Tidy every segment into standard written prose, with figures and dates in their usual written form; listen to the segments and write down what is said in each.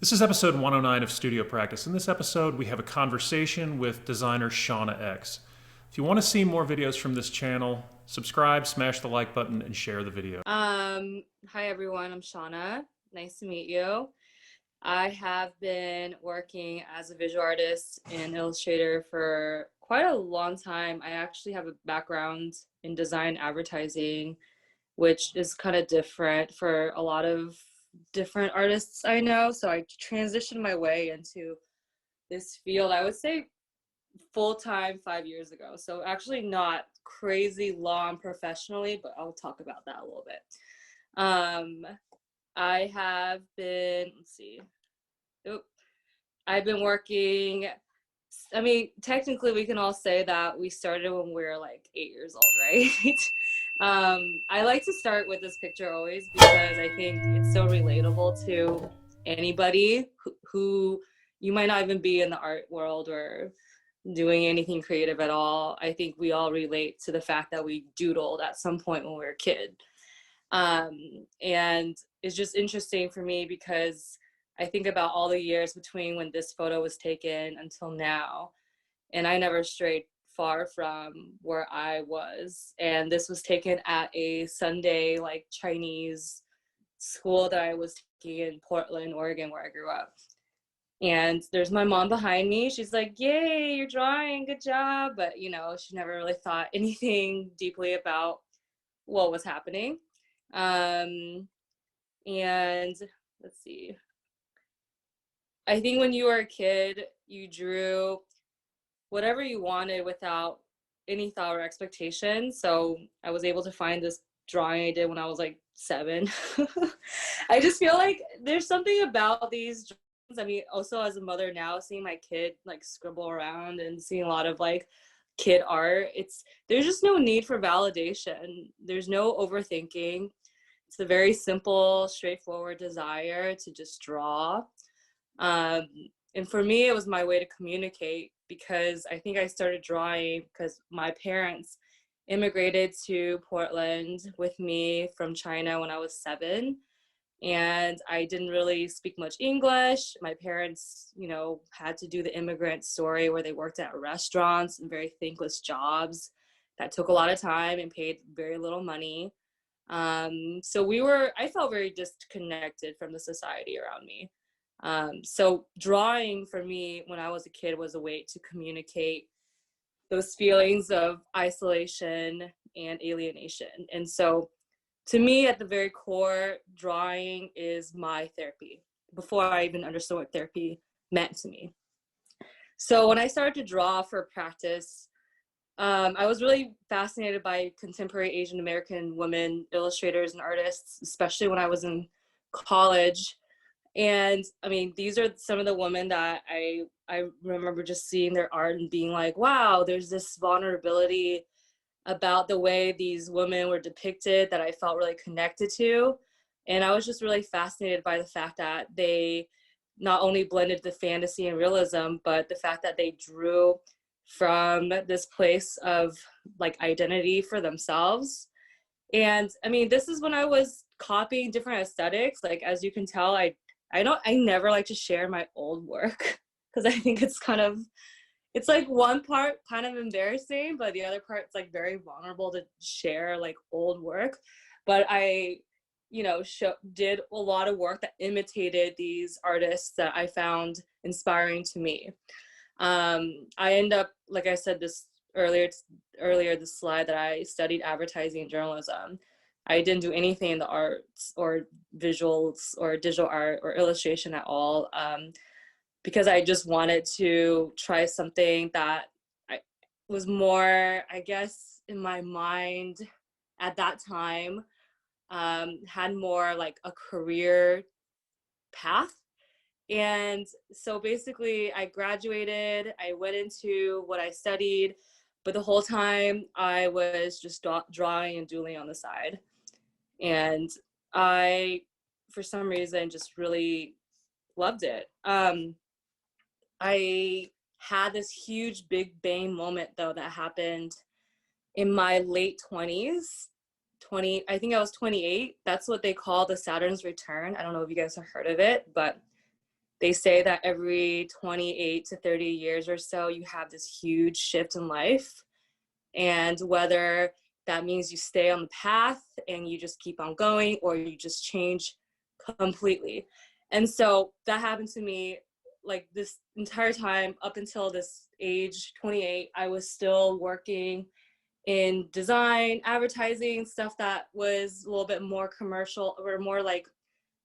This is episode 109 of Studio Practice. In this episode, we have a conversation with designer Shawna X. If you want to see more videos from this channel, subscribe, smash the like button, and share the video. Hi everyone, I'm Shawna. Nice to meet you. I have been working as a visual artist and illustrator for quite a long time. I actually have a background in design advertising, which is kind of different for a lot of different artists I know. So I transitioned my way into this field, I would say full time 5 years ago. So actually not crazy long professionally, but I'll talk about that a little bit. Um, I have been, let's see, I've been working. I mean, technically, we can all say that we started when we were like 8 years old, right? I like to start with this picture always because I think it's so relatable to anybody who you might not even be in the art world or doing anything creative at all. I think we all relate to the fact that we doodled at some point when we were a kid. And it's just interesting for me because I think about all the years between when this photo was taken until now, and I never strayed far from where I was. And this was taken at a Sunday, like Chinese school that I was taking in Portland, Oregon, where I grew up. And there's my mom behind me. She's like, "Yay, you're drawing, good job." But, she never really thought anything deeply about what was happening. Um, and let's see. I think when you were a kid, you drew whatever you wanted without any thought or expectation. So I was able to find this drawing I did when I was like 7. I just feel like there's something about these drawings. I mean, also as a mother now, seeing my kid like scribble around and seeing a lot of like kid art, there's just no need for validation. There's no overthinking. It's a very simple, straightforward desire to just draw. Um, and for me, it was my way to communicate because I think I started drawing because my parents immigrated to Portland with me from China when I was 7. And I didn't really speak much English. My parents, had to do the immigrant story where they worked at restaurants and very thankless jobs that took a lot of time and paid very little money. So I felt very disconnected from the society around me. So drawing for me when I was a kid was a way to communicate those feelings of isolation and alienation. And so to me, at the very core, drawing is my therapy before I even understood what therapy meant to me. So when I started to draw for practice, I was really fascinated by contemporary Asian American women illustrators and artists, especially when I was in college. And I mean, these are some of the women that I remember just seeing their art and being like, wow, there's this vulnerability about the way these women were depicted that I felt really connected to. And I was just really fascinated by the fact that they not only blended the fantasy and realism, but the fact that they drew from this place of like identity for themselves. And I mean, this is when I was copying different aesthetics. Like, as you can tell, I never like to share my old work because I think it's like one part kind of embarrassing, but the other part it's like very vulnerable to share like old work. But I, did a lot of work that imitated these artists that I found inspiring to me. I end up, like I said this earlier, the slide that I studied advertising and journalism. I didn't do anything in the arts or visuals or digital art or illustration at all, because I just wanted to try something that was more, I guess, in my mind at that time, had more like a career path. And so basically, I graduated, I went into what I studied, but the whole time I was just drawing and doodling on the side. And I, for some reason, just really loved it. I had this huge big bang moment though that happened in my late 20s. I think I was 28. That's what they call the Saturn's return. I don't know if you guys have heard of it, but They say that every 28 to 30 years or so, you have this huge shift in life. And whether that means you stay on the path and you just keep on going, or you just change completely. And so that happened to me like this entire time up until this age, 28. I was still working in design, advertising, stuff that was a little bit more commercial or more like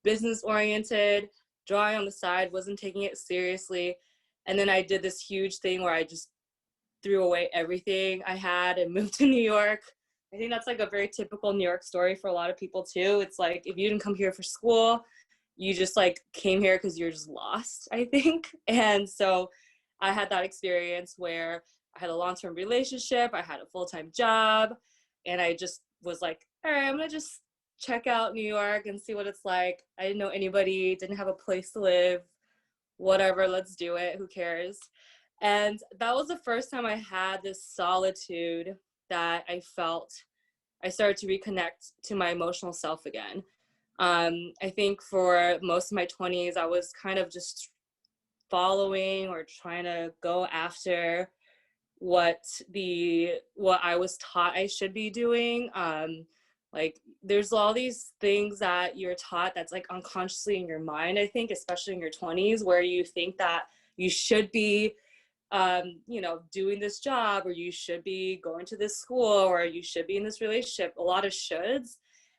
business oriented, drawing on the side, wasn't taking it seriously. And then I did this huge thing where I just threw away everything I had and moved to New York. I think that's like a very typical New York story for a lot of people too. It's like, if you didn't come here for school, you just like came here because you're just lost, I think. And so I had that experience where I had a long-term relationship, I had a full-time job, and I just was like, all right, I'm gonna just check out New York and see what it's like. I didn't know anybody, didn't have a place to live, whatever, let's do it, who cares? And that was the first time I had this solitude that I felt. I started to reconnect to my emotional self again. I think for most of my 20s, I was kind of just following or trying to go after what I was taught I should be doing. Like there's all these things that you're taught that's like unconsciously in your mind, I think, especially in your 20s, where you think that you should be doing this job, or you should be going to this school, or you should be in this relationship, a lot of shoulds.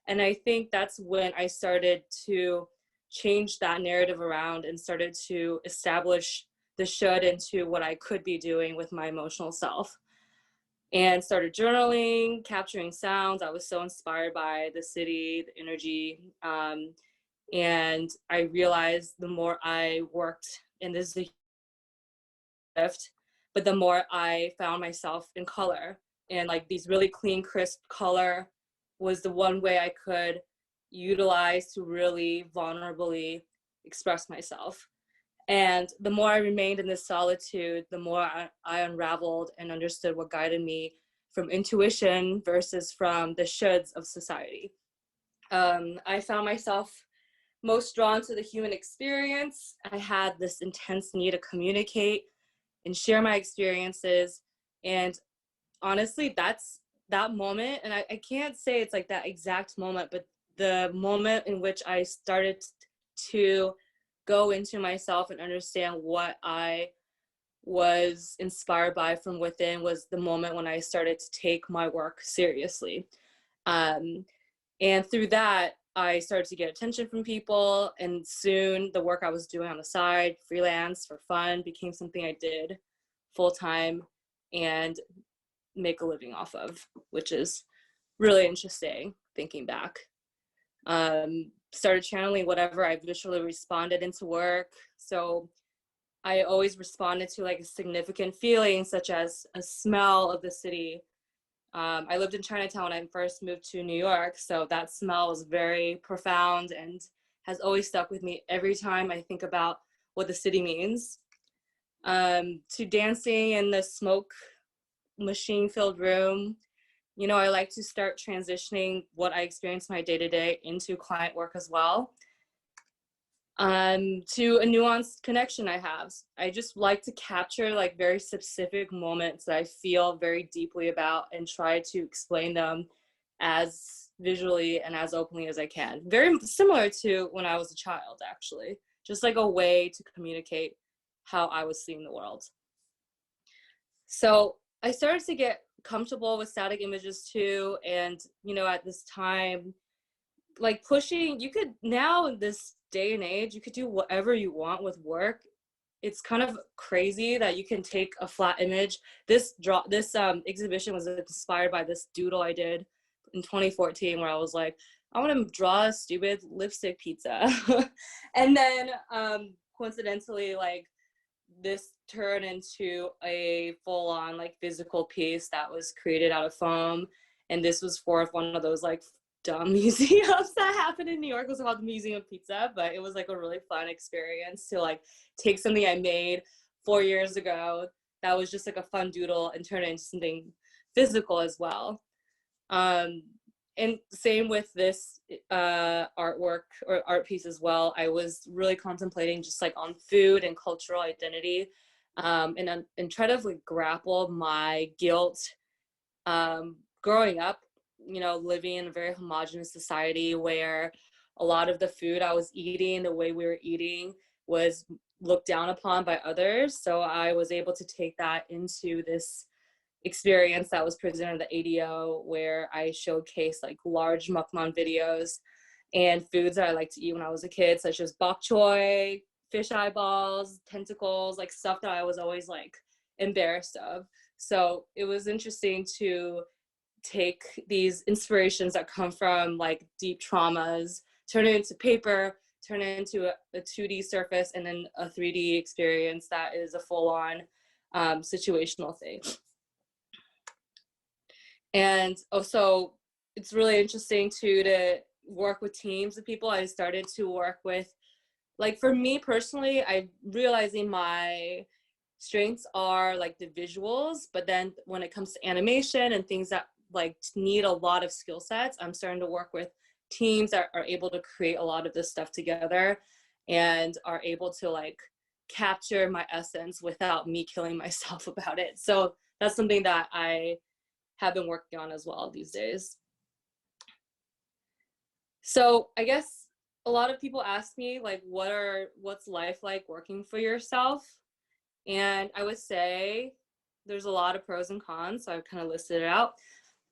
And I think that's when I started to change that narrative around and started to establish the should into what I could be doing with my emotional self. And started journaling, capturing sounds. I was so inspired by the city, the energy. And I realized the more I worked, and this is a shift, but the more I found myself in color, and like these really clean, crisp color was the one way I could utilize to really vulnerably express myself. And the more I remained in this solitude, the more I unraveled and understood what guided me from intuition versus from the shoulds of society. I found myself most drawn to the human experience. I had this intense need to communicate and share my experiences. And honestly, that's that moment. And I can't say it's like that exact moment, but the moment in which I started to go into myself and understand what I was inspired by from within was the moment when I started to take my work seriously. And through that, I started to get attention from people, and soon the work I was doing on the side, freelance for fun, became something I did full time and make a living off of, which is really interesting thinking back. Started channeling whatever I visually responded into work. So I always responded to like a significant feeling, such as a smell of the city. I lived in Chinatown when I first moved to New York, so that smell was very profound and has always stuck with me every time I think about what the city means. To dancing in the smoke machine filled room. You know, I like to start transitioning what I experience my day-to-day into client work as well. To a nuanced connection I have. I just like to capture like very specific moments that I feel very deeply about and try to explain them as visually and as openly as I can. Very similar to when I was a child, actually. Just like a way to communicate how I was seeing the world. So I started to get comfortable with static images too. And, you know, at this time, like pushing, you could now in this day and age, you could do whatever you want with work. It's kind of crazy that you can take a flat image. This exhibition was inspired by this doodle I did in 2014, where I was like, I want to draw a stupid lipstick pizza. And then coincidentally, like this turned into a full-on like physical piece that was created out of foam. And this was for one of those like dumb museums that happened in New York. It was called the Museum of Pizza, but it was like a really fun experience to like take something I made 4 years ago that was just like a fun doodle and turn it into something physical as well. and same with this artwork or art piece as well. I was really contemplating just like on food and cultural identity, and try to like grapple my guilt growing up, you know, living in a very homogenous society where a lot of the food I was eating, the way we were eating, was looked down upon by others. So I was able to take that into this experience that was presented at the ADO, where I showcased like large mukbang videos and foods that I liked to eat when I was a kid, such as bok choy, fish eyeballs, tentacles, like stuff that I was always like embarrassed of. So it was interesting to take these inspirations that come from like deep traumas, turn it into paper, turn it into a 2D surface, and then a 3D experience that is a full-on situational thing. And also, it's really interesting too to work with teams of people. I started to work with, like for me personally, I'm realizing my strengths are like the visuals, but then when it comes to animation and things that like need a lot of skill sets, I'm starting to work with teams that are able to create a lot of this stuff together and are able to like capture my essence without me killing myself about it. So that's something that I have been working on as well these days. So I guess a lot of people ask me like, what's life like working for yourself? And I would say there's a lot of pros and cons. So I've kind of listed it out.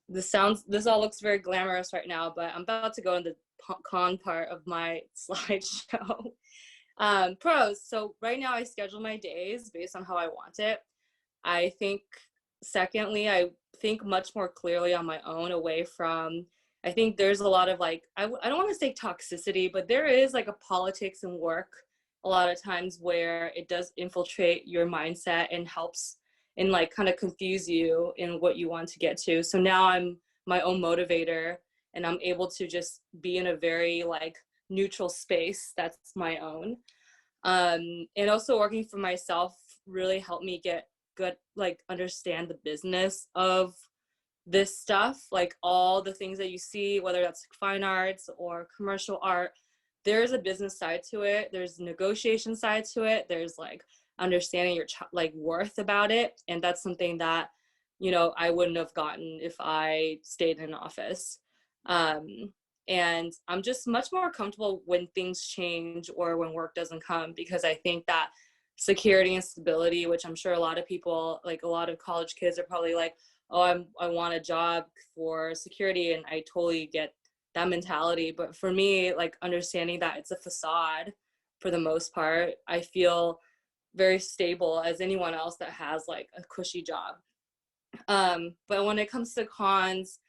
This all looks very glamorous right now, but I'm about to go into the con part of my slideshow. Pros. So right now I schedule my days based on how I want it. I think secondly, I think much more clearly on my own, away from, I think there's a lot of like, I don't want to say toxicity, but there is like a politics in work a lot of times where it does infiltrate your mindset and helps and like kind of confuse you in what you want to get to. So now I'm my own motivator, and I'm able to just be in a very like neutral space that's my own. And also working for myself really helped me get good, like understand the business of this stuff, like all the things that you see, whether that's fine arts or commercial art, there's a business side to it. There's a negotiation side to it. There's like understanding your like worth about it. And that's something that, you know, I wouldn't have gotten if I stayed in an office. And I'm just much more comfortable when things change or when work doesn't come, because I think that security and stability, which I'm sure a lot of people, like a lot of college kids are probably like, oh, I want a job for security. And I totally get that mentality. But for me, like understanding that it's a facade for the most part, I feel very stable as anyone else that has like a cushy job. But when it comes to cons,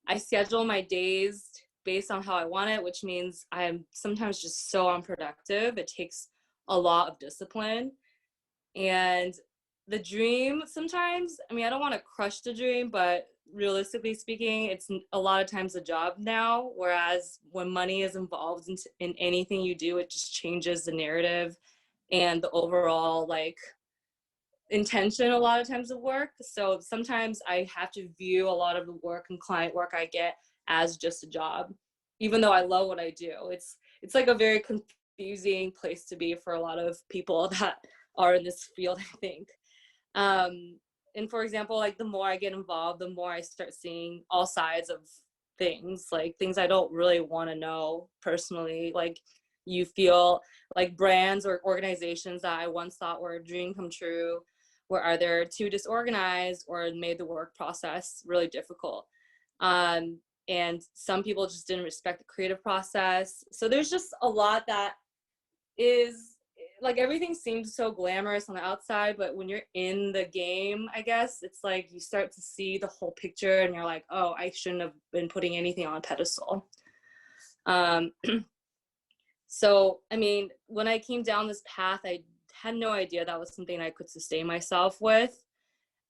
I schedule my days based on how I want it, which means I'm sometimes just so unproductive. It takes a lot of discipline. And the dream sometimes, I mean, I don't want to crush the dream, but realistically speaking, it's a lot of times a job now. Whereas when money is involved in anything you do, it just changes the narrative and the overall like intention a lot of times of work. So sometimes I have to view a lot of the work and client work I get as just a job, even though I love what I do. It's like a very confusing place to be for a lot of people that are in this field, I think. And for example, like the more I get involved, the more I start seeing all sides of things, like things I don't really want to know personally. Like you feel like brands or organizations that I once thought were a dream come true were either too disorganized or made the work process really difficult. And some people just didn't respect the creative process. So there's just a lot that is like, everything seems so glamorous on the outside, but when you're in the game, I guess it's like you start to see the whole picture and you're like, oh, I shouldn't have been putting anything on a pedestal. So, I mean, when I came down this path, I had no idea that was something I could sustain myself with.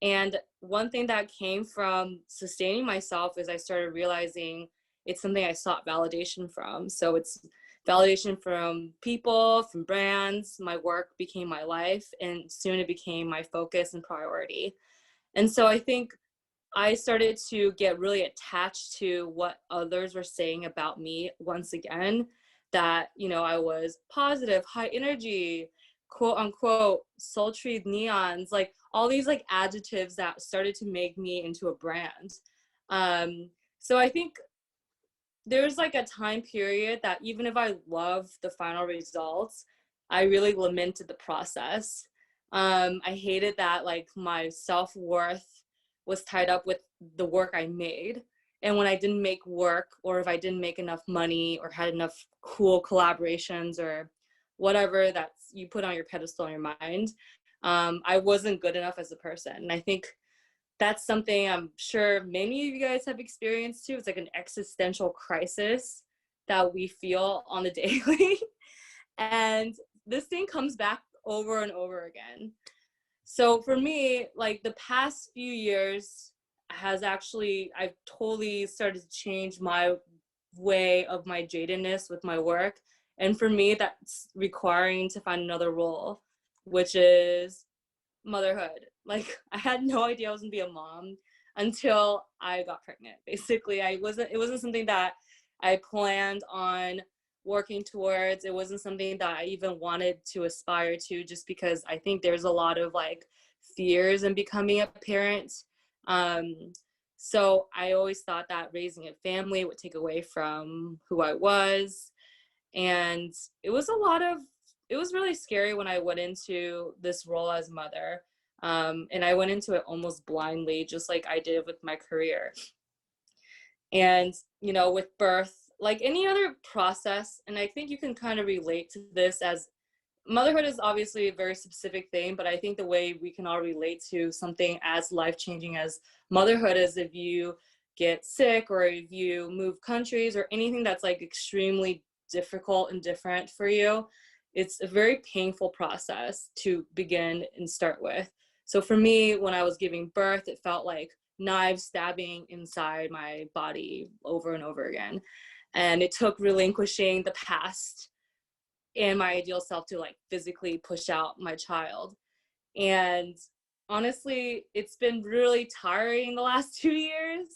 And one thing that came from sustaining myself is I started realizing it's something I sought validation from. So it's validation from people, from brands. My work became my life, and soon it became my focus and priority. And so I think I started to get really attached to what others were saying about me once again, that, you know, I was positive, high energy, quote unquote, sultry neons, like all these like adjectives that started to make me into a brand. So I think there's like a time period that even if I love the final results, I really lamented the process. I hated that like my self-worth was tied up with the work I made. And when I didn't make work, or if I didn't make enough money or had enough cool collaborations or whatever that's you put on your pedestal in your mind, I wasn't good enough as a person. And I think that's something I'm sure many of you guys have experienced too. It's like an existential crisis that we feel on the daily. And this thing comes back over and over again. So for me, like the past few years has actually, I've totally started to change my way of my jadedness with my work. And for me, that's requiring to find another role, which is motherhood. Like I had no idea I was gonna be a mom until I got pregnant. Basically, it wasn't something that I planned on working towards. It wasn't something that I even wanted to aspire to, just because I think there's a lot of like fears in becoming a parent. So I always thought that raising a family would take away from who I was. And it was really scary when I went into this role as mother. And I went into it almost blindly, just like I did with my career. And, you know, with birth, like any other process, and I think you can kind of relate to this, as motherhood is obviously a very specific thing, but I think the way we can all relate to something as life-changing as motherhood is if you get sick or if you move countries or anything that's like extremely difficult and different for you. It's a very painful process to begin and start with. So for me, when I was giving birth, it felt like knives stabbing inside my body over and over again. And it took relinquishing the past and my ideal self to like physically push out my child. And honestly, it's been really tiring the last 2 years.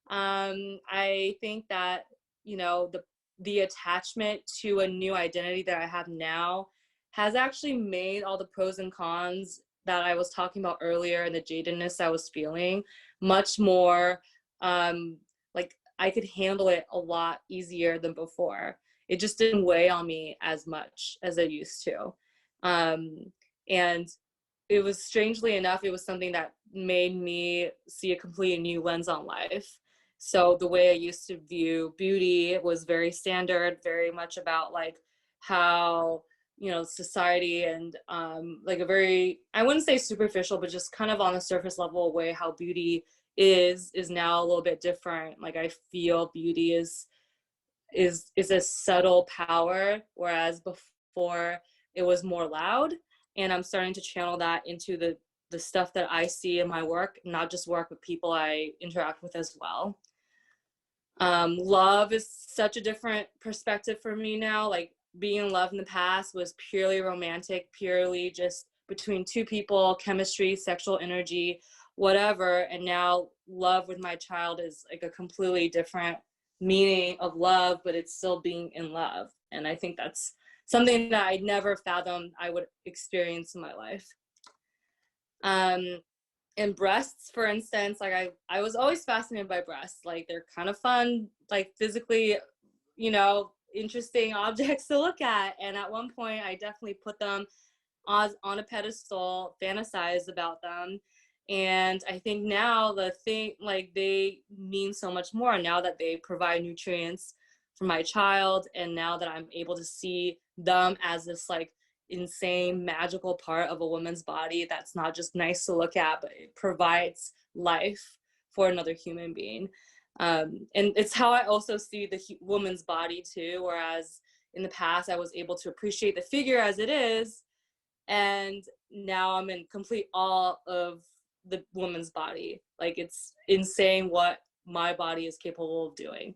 I think that, you know, the attachment to a new identity that I have now has actually made all the pros and cons that I was talking about earlier and the jadedness I was feeling much more like I could handle it a lot easier than before. It just didn't weigh on me as much as it used to. And it was, strangely enough, it was something that made me see a completely new lens on life. So the way I used to view beauty was very standard, very much about like how, you know, society and like a very, I wouldn't say superficial, but just kind of on a surface level way how beauty is now a little bit different. Like I feel beauty is a subtle power, whereas before it was more loud. And I'm starting to channel that into the stuff that I see in my work, not just work, but people I interact with as well. Love is such a different perspective for me now. Like being in love in the past was purely romantic, purely just between two people, chemistry, sexual energy, whatever. And now love with my child is like a completely different meaning of love, but it's still being in love. And I think that's something that I never fathomed I would experience in my life. And breasts, for instance, like I was always fascinated by breasts. Like they're kind of fun, like physically, you know, interesting objects to look at. And at one point I definitely put them on a pedestal, fantasized about them. And I think now the thing, like they mean so much more now that they provide nutrients for my child. And now that I'm able to see them as this like insane magical part of a woman's body that's not just nice to look at, but it provides life for another human being. And it's how I also see the woman's body too, whereas in the past I was able to appreciate the figure as it is, and now I'm in complete awe of the woman's body. Like it's insane what my body is capable of doing,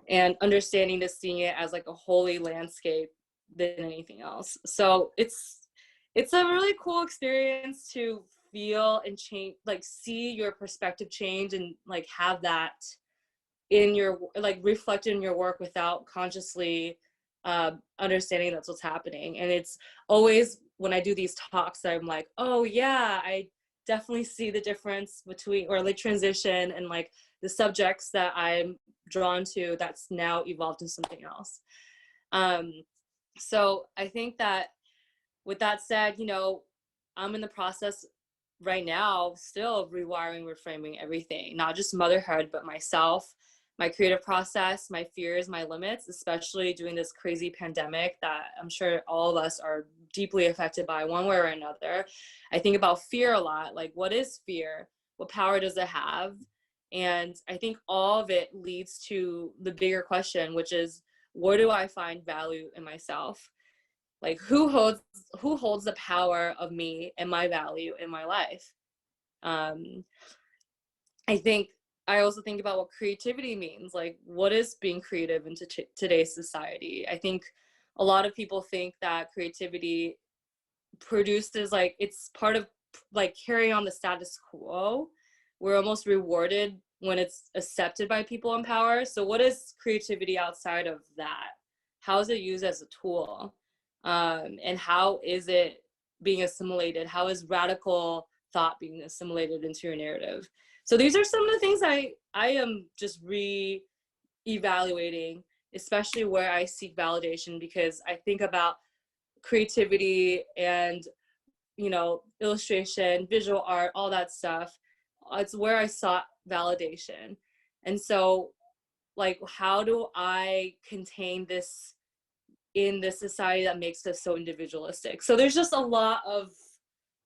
and understanding to seeing it as like a holy landscape than anything else. So it's a really cool experience to feel and change, like see your perspective change and like have that in your, like reflected in your work without consciously understanding that's what's happening. And it's always when I do these talks, I'm like, oh yeah, I definitely see the difference between, or like transition and like the subjects that I'm drawn to that's now evolved into something else. So I think that with that said, you know, I'm in the process right now still of rewiring, reframing everything, not just motherhood, but myself, my creative process, my fears, my limits, especially during this crazy pandemic that I'm sure all of us are deeply affected by one way or another. I think about fear a lot. Like, what is fear? What power does it have? And I think all of it leads to the bigger question, which is, where do I find value in myself? Like, who holds the power of me and my value in my life? I also think about what creativity means. Like, what is being creative in today's society? I think a lot of people think that creativity produces, like, it's part of like carrying on the status quo. We're almost rewarded when it's accepted by people in power. So what is creativity outside of that? How is it used as a tool? And how is it being assimilated? How is radical thought being assimilated into your narrative? So these are some of the things I am just re-evaluating, especially where I seek validation, because I think about creativity and, you know, illustration, visual art, all that stuff. It's where I sought validation. And so, like, how do I contain this in this society that makes us so individualistic? So there's just a lot of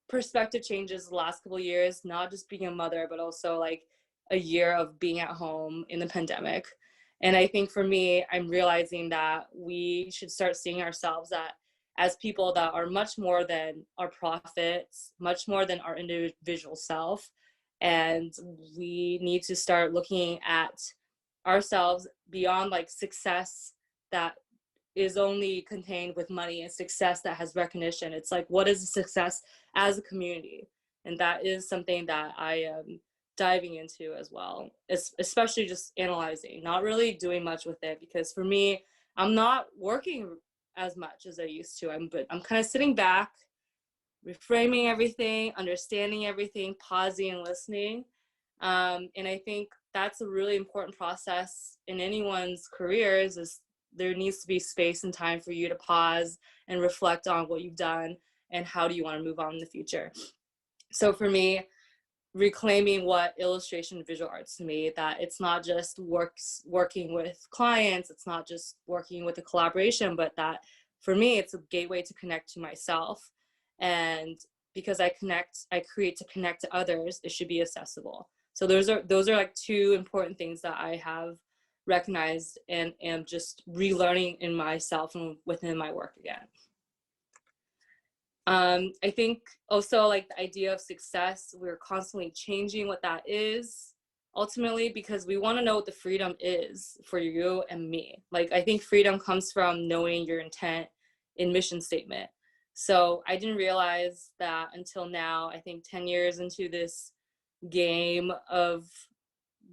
perspective changes the last couple of years, not just being a mother, but also like a year of being at home in the pandemic. And I think for me, I'm realizing that we should start seeing ourselves that as people that are much more than our profits, much more than our individual self. And we need to start looking at ourselves beyond like success that is only contained with money and success that has recognition. It's like, what is success as a community? And that is something that I am diving into as well, especially just analyzing, not really doing much with it, because for me, I'm not working as much as I used to. I'm kind of sitting back, reframing everything, understanding everything, pausing and listening. And I think that's a really important process in anyone's careers, is there needs to be space and time for you to pause and reflect on what you've done and how do you want to move on in the future. So for me, reclaiming what illustration and visual arts to me, that it's not just working with clients, it's not just working with a collaboration, but that for me, it's a gateway to connect to myself. And because I create to connect to others, it should be accessible. So those are like two important things that I have recognized and am just relearning in myself and within my work again. I think also like the idea of success, we're constantly changing what that is ultimately, because we want to know what the freedom is for you and me. Like, I think freedom comes from knowing your intent in mission statement. So I didn't realize that until now. I think 10 years into this game of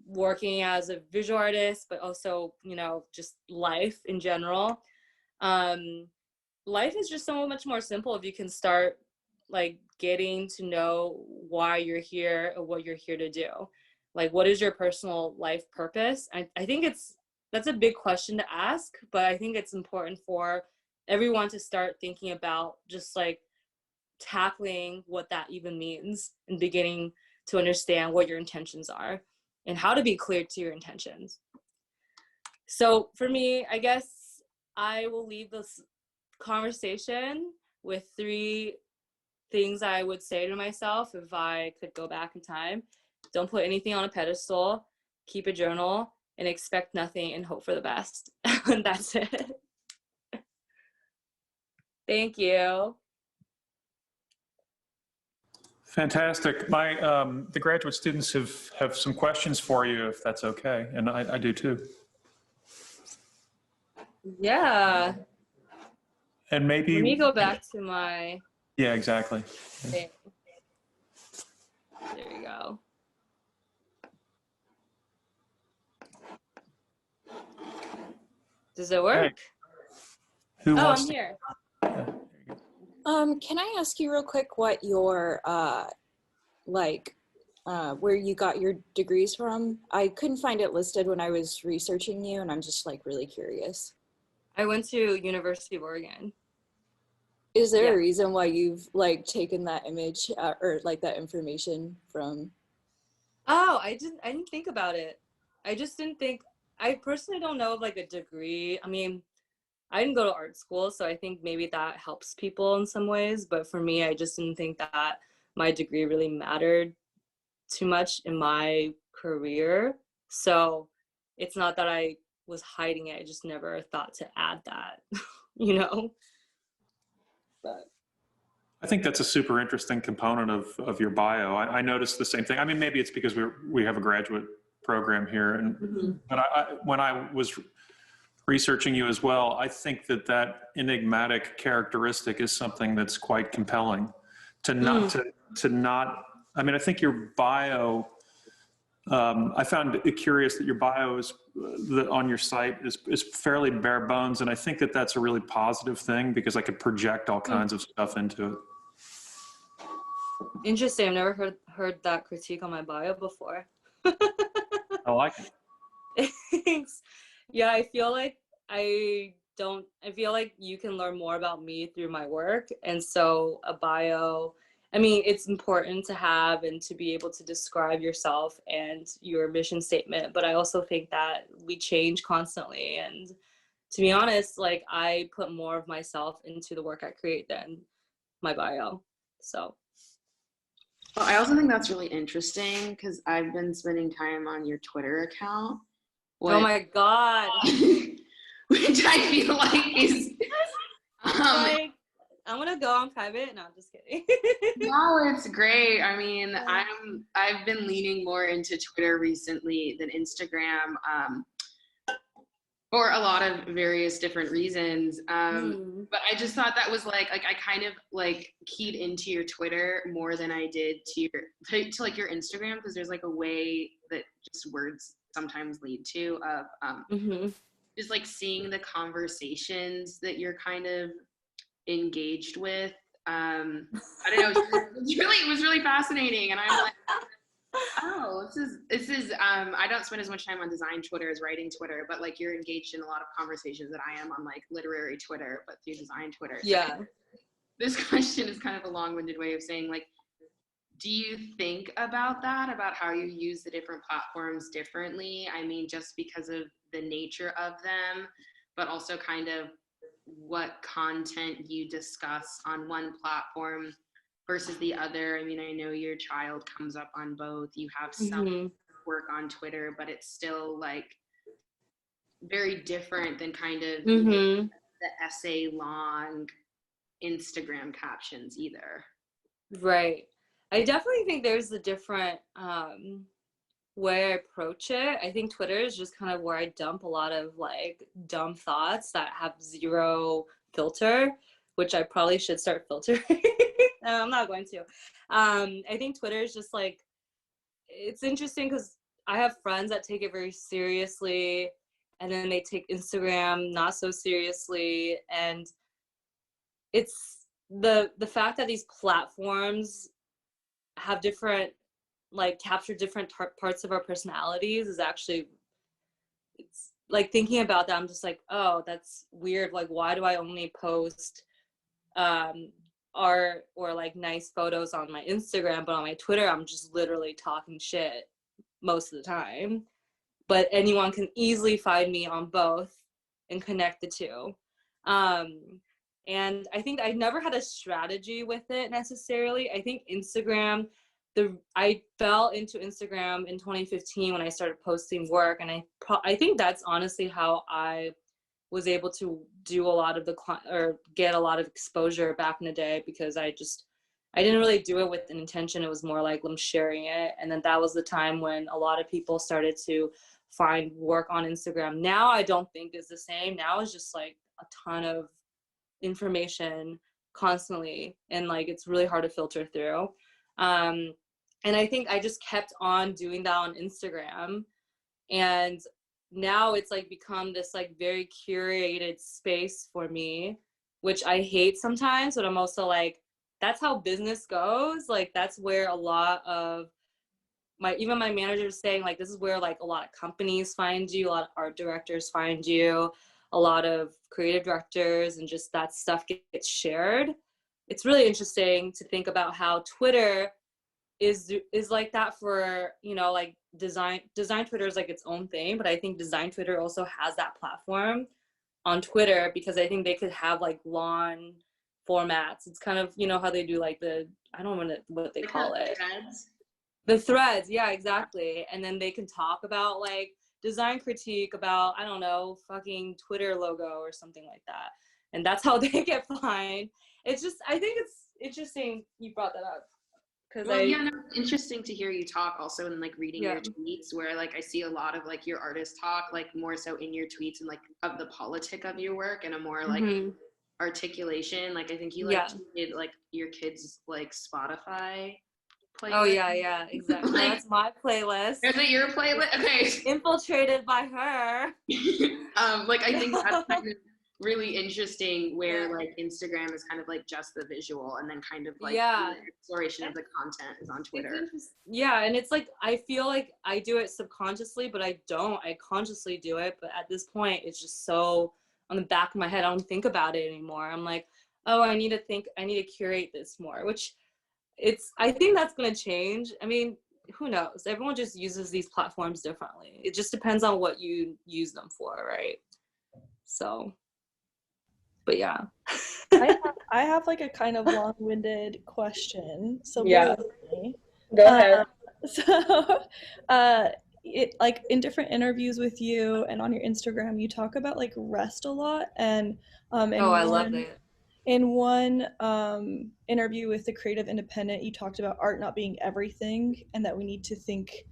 working as a visual artist, but also, you know, just life in general. Life is just so much more simple if you can start like getting to know why you're here and what you're here to do. Like, what is your personal life purpose? I think that's a big question to ask, but I think it's important for everyone to start thinking about just like tackling what that even means and beginning to understand what your intentions are and how to be clear to your intentions. So for me, I guess I will leave this conversation with 3 things I would say to myself if I could go back in time. Don't put anything on a pedestal, keep a journal, and expect nothing and hope for the best. And that's it. Thank you. Fantastic. The graduate students have some questions for you, if that's okay, and I do too. Yeah. And maybe Let me go back to my yeah, exactly. thing. There you go. Does it work? Hey, who Oh, wants I'm to? here. Can I ask you real quick what your where you got your degrees from? I couldn't find it listed when I was researching you, and I'm just like really curious. I went to University of Oregon. Is there Yeah. a reason why you've like taken that image or like that information from? Oh, I didn't think about it. I just didn't think, I personally don't know of like a degree. I mean, I didn't go to art school, so I think maybe that helps people in some ways. But for me, I just didn't think that my degree really mattered too much in my career. So it's not that I was hiding it. I just never thought to add that, you know? But I think that's a super interesting component of your bio. I noticed the same thing. I mean, maybe it's because we have a graduate program here, and but when I was researching you as well, I think that enigmatic characteristic is something that's quite compelling. To not. I mean, I think your bio. I found it curious that your bio is on your site is fairly bare bones, and I think that's a really positive thing because I could project all kinds of stuff into it. interesting. I've never heard that critique on my bio before. I like it. Thanks. Yeah, I feel like I feel like you can learn more about me through my work. And so a bio, I mean, it's important to have and to be able to describe yourself and your mission statement. But I also think that we change constantly. And to be honest, like I put more of myself into the work I create than my bio. So. Well, I also think that's really interesting because I've been spending time on your Twitter account. Oh my God. Which I feel like is Like, I'm gonna go on private. No, I'm just kidding. no, it's great. I mean, I've been leaning more into Twitter recently than Instagram, for a lot of various different reasons. But I just thought that was like I kind of like keyed into your Twitter more than I did to like your Instagram, because there's like a way that just words sometimes lead to of just like seeing the conversations that you're kind of engaged with. I don't know, it was really fascinating, and I'm like, oh, this is I don't spend as much time on design Twitter as writing Twitter, but like you're engaged in a lot of conversations that I am on like literary Twitter, but through design Twitter. So Yeah. this question is kind of a long-winded way of saying, like, do you think about that, about how you use the different platforms differently? I mean, just because of the nature of them, but also kind of what content you discuss on one platform versus the other. I mean, I know your child comes up on both. You have some work on Twitter, but it's still like very different than kind of the essay long Instagram captions either. Right. I definitely think there's a different way I approach it. I think Twitter is just kind of where I dump a lot of like dumb thoughts that have zero filter, which I probably should start filtering. I'm not going to. I think Twitter is just like, it's interesting because I have friends that take it very seriously, and then they take Instagram not so seriously. And it's the fact that these platforms have different, like capture different parts of our personalities is actually, it's like thinking about that, I'm just like, oh, that's weird. Like, why do I only post art or like nice photos on my Instagram, but on my Twitter I'm just literally talking shit most of the time? But anyone can easily find me on both and connect the two. And I think I never had a strategy with it necessarily. I think Instagram, I fell into Instagram in 2015 when I started posting work, and I think that's honestly how I was able to do a lot of get a lot of exposure back in the day, because I didn't really do it with an intention. It was more like I'm sharing it. And then that was the time when a lot of people started to find work on Instagram. Now I don't think is the same. Now it's just like a ton of information constantly, and like it's really hard to filter through. And I think I just kept on doing that on Instagram. And now it's like become this like very curated space for me, which I hate sometimes, but I'm also like, that's how business goes. Like that's where a lot of even my manager is saying like, this is where like a lot of companies find you, a lot of art directors find you, a lot of creative directors, and just that stuff gets shared. It's really interesting to think about how Twitter is like that for, you know, like design Twitter is like its own thing, but I think design Twitter also has that platform on Twitter because I think they could have like long formats. It's kind of, you know, how they do like I don't know what they call it. Threads. The threads, yeah, exactly. And then they can talk about like design critique about, I don't know, fucking Twitter logo or something like that. And that's how they get fined. It's just, I think it's interesting you brought that up. Well, yeah, no, it's interesting to hear you talk also and like reading Yeah. your tweets where like I see a lot of like your artist talk like more so in your tweets and like of the politic of your work and a more like articulation. Like I think you like tweeted like your kids like Spotify playlist. Oh yeah, exactly. Like, that's my playlist. Is it your playlist? Okay. Infiltrated by her. Like I think that's kind of really interesting where like Instagram is kind of like just the visual and then kind of like the exploration of the content is on Twitter. Yeah, and it's like I feel like I do it subconsciously, but I consciously do it, but at this point it's just so on the back of my head. I don't think about it anymore. I'm like, oh, I need to curate this more, which I think that's going to change. I mean, who knows? Everyone just uses these platforms differently. It just depends on what you use them for, right? So but yeah. I have like a kind of long-winded question. So yeah, go ahead. It like in different interviews with you and on your Instagram, you talk about like rest a lot, and I love it. In one interview with the Creative Independent, you talked about art not being everything, and that we need to think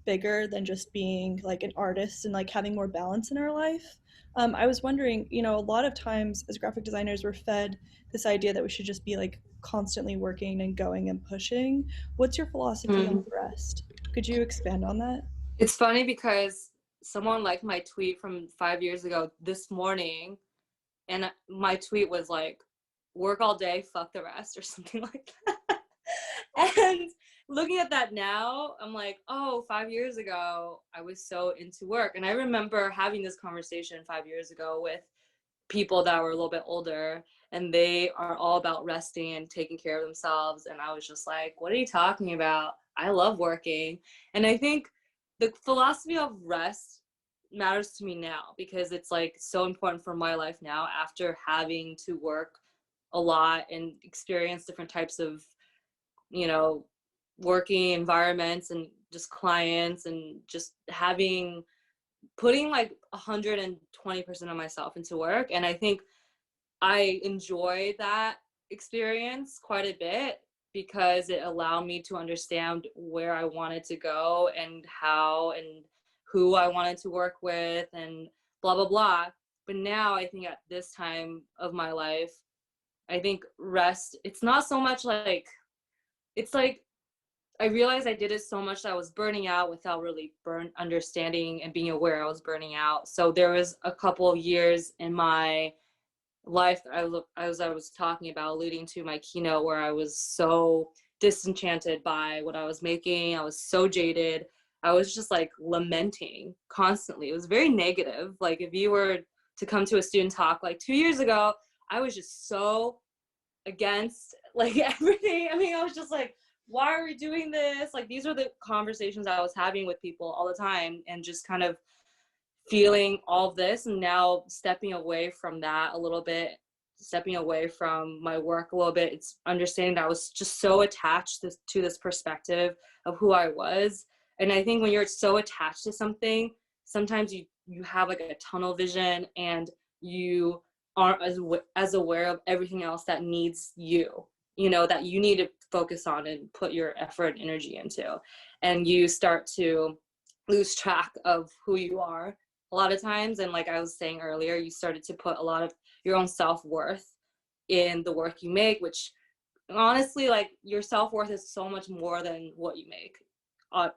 bigger than just being like an artist and like having more balance in our life. I was wondering, you know, a lot of times as graphic designers, we're fed this idea that we should just be like constantly working and going and pushing. What's your philosophy on rest? Could you expand on that? It's funny because someone liked my tweet from 5 years ago this morning, and my tweet was like, work all day, fuck the rest, or something like that. And looking at that now, I'm like, oh, 5 years ago, I was so into work. And I remember having this conversation 5 years ago with people that were a little bit older, and they are all about resting and taking care of themselves. And I was just like, what are you talking about? I love working. And I think the philosophy of rest matters to me now because it's like so important for my life now after having to work a lot and experience different types of, you know, working environments and just clients and just putting like 120% of myself into work. And I think I enjoy that experience quite a bit because it allowed me to understand where I wanted to go and how and who I wanted to work with and blah, blah, blah. But now I think at this time of my life, I think rest, it's not so much like, it's like, I realized I did it so much that I was burning out without really understanding and being aware I was burning out. So there was a couple of years in my life as I was talking about, alluding to my keynote, where I was so disenchanted by what I was making. I was so jaded. I was just like lamenting constantly. It was very negative. Like if you were to come to a student talk like 2 years ago, I was just so against like everything. I mean, I was just like, why are we doing this? Like these are the conversations I was having with people all the time, and just kind of feeling all of this, and now stepping away from that a little bit, stepping away from my work a little bit. It's understanding that I was just so attached to this perspective of who I was. And I think when you're so attached to something, sometimes you have like a tunnel vision and you aren't as aware of everything else that needs you know, that you need to focus on and put your effort and energy into. And you start to lose track of who you are a lot of times. And like I was saying earlier, you started to put a lot of your own self-worth in the work you make, which honestly, like your self-worth is so much more than what you make.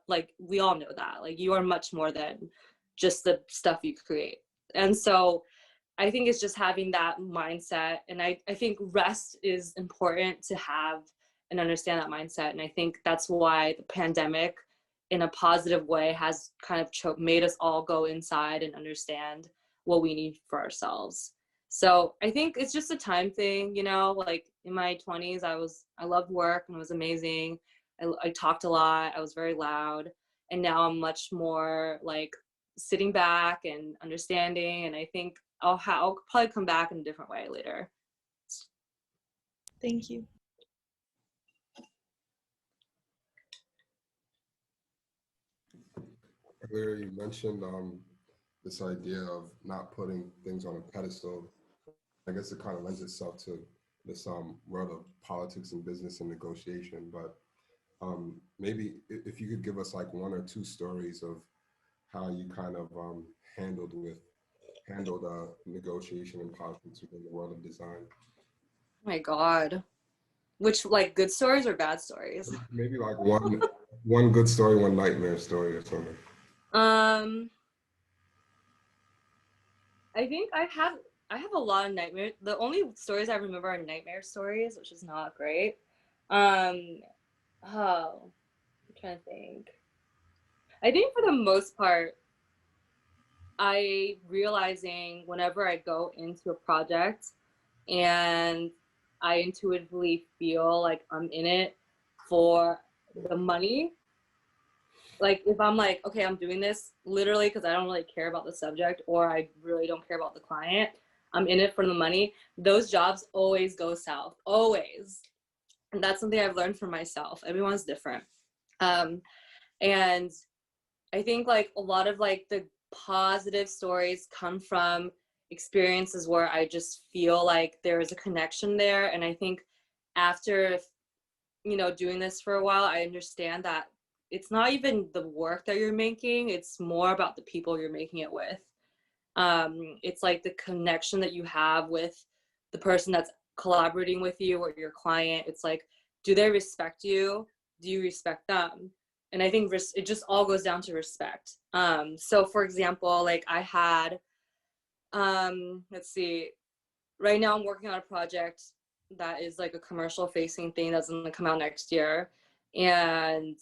Like we all know that, like you are much more than just the stuff you create. And so I think it's just having that mindset. And I think rest is important to have and understand that mindset. And I think that's why the pandemic in a positive way has kind of made us all go inside and understand what we need for ourselves. So I think it's just a time thing, you know, like in my 20s, I loved work and it was amazing. I talked a lot. I was very loud. And now I'm much more like sitting back and understanding. And I think I'll probably come back in a different way later. Thank you. Earlier, you mentioned this idea of not putting things on a pedestal. I guess it kind of lends itself to this world of politics and business and negotiation. But maybe if you could give us like one or two stories of how you kind of handled negotiation and politics within the world of design. Oh my God. Which, like, good stories or bad stories? Maybe like one good story, one nightmare story or something. I think I have a lot of nightmares. The only stories I remember are nightmare stories, which is not great. I'm trying to think. I think for the most part, I realizing whenever I go into a project and I intuitively feel like I'm in it for the money. Like if I'm like, okay, I'm doing this literally because I don't really care about the subject or I really don't care about the client, I'm in it for the money, those jobs always go south, always. And that's something I've learned for myself. Everyone's different. And I think like a lot of like the positive stories come from experiences where I just feel like there is a connection there. And I think after, you know, doing this for a while, I understand that it's not even the work that you're making, it's more about the people you're making it with. It's like the connection that you have with the person that's collaborating with you or your client. It's like, do they respect you? Do you respect them? And I think it just all goes down to respect. So for example, like I had, let's see, right now I'm working on a project that is like a commercial facing thing that's going to come out next year. And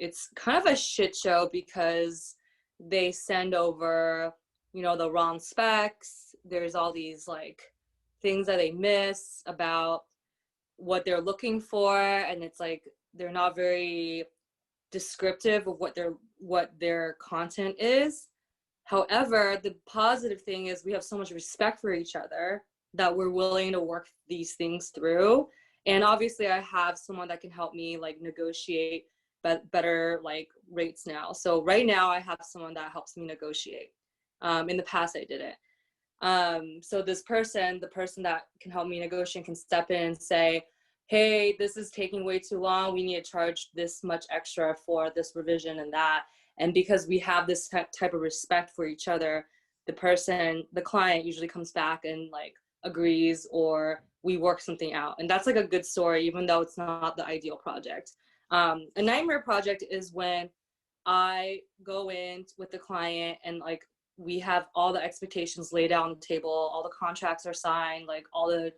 it's kind of a shit show because they send over, you know, the wrong specs. There's all these like things that they miss about what they're looking for. And it's like, they're not very descriptive of what their content is. However, the positive thing is we have so much respect for each other that we're willing to work these things through. And obviously I have someone that can help me like negotiate better like rates now. So right now I have someone that helps me negotiate. In the past I didn't. So this person, the person that can help me negotiate can step in and say, hey, this is taking way too long. We need to charge this much extra for this revision and that. And because we have this type of respect for each other, the client usually comes back and like agrees or we work something out. And that's like a good story, even though it's not the ideal project. A nightmare project is when I go in with the client and like we have all the expectations laid out on the table, all the contracts are signed, like all the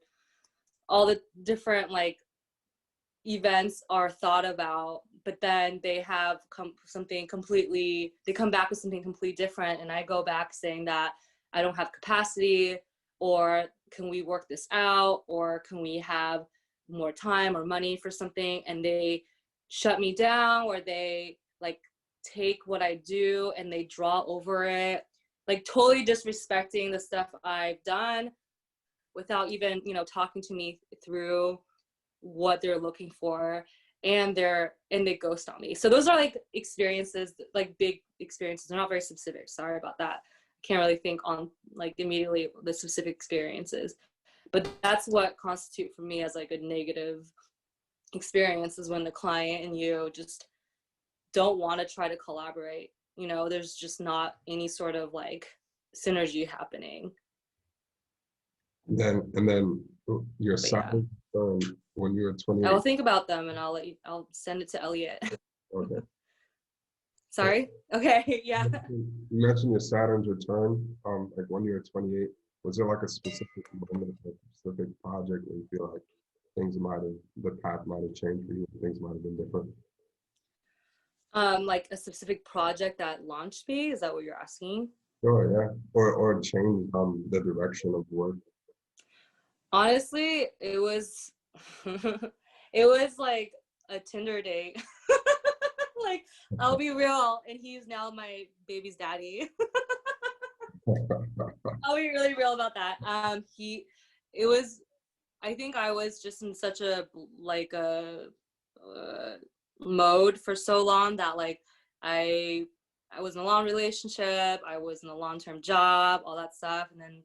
different like events are thought about, but then they have they come back with something completely different. And I go back saying that I don't have capacity, or can we work this out, or can we have more time or money for something? And they shut me down, or they like take what I do and they draw over it, like totally disrespecting the stuff I've done without even, you know, talking to me through what they're looking for, and they ghost on me. So those are like experiences, like big experiences. They're not very specific. Sorry about that. I can't really think on like immediately the specific experiences, but that's what constitute for me as like a negative experience, is when the client and you just don't want to try to collaborate. You know, there's just not any sort of like synergy happening. And then your But yeah, Saturn when you were I 28. will think about them and I'll send it to Elliott. Okay. Sorry. Okay. Yeah. You mentioned your Saturn's return, like when you were 28. Was there like a specific moment, a specific project where you feel like the path might have changed for you, things might have been different? Like a specific project that launched me. Is that what you're asking? Sure, yeah. Or change the direction of work. Honestly, it was it was like a Tinder date. Like, I'll be real, and he's now my baby's daddy. I'll be really real about that. It was, I think I was just in such a like a mode for so long that like I I was in a long relationship, I was in a long-term job, all that stuff, and then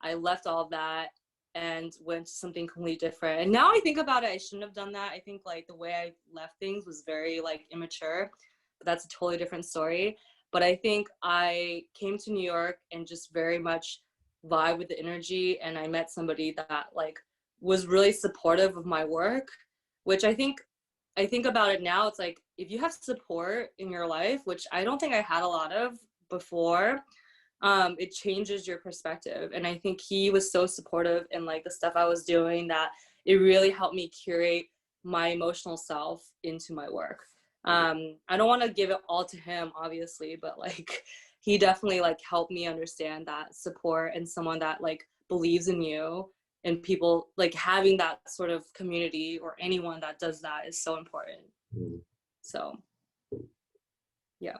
I left all of that and went to something completely different. And now I think about it, I shouldn't have done that. I think like the way I left things was very like immature, but that's a totally different story. But I think I came to New York and just very much vibe with the energy, and I met somebody that like was really supportive of my work, which I think about it now, it's like if you have support in your life, which I don't think I had a lot of before, it changes your perspective. And I think he was so supportive in like the stuff I was doing that it really helped me curate my emotional self into my work. I don't want to give it all to him, obviously, but like he definitely like helped me understand that support and someone that like believes in you, and people like having that sort of community or anyone that does that is so important. Mm. So yeah.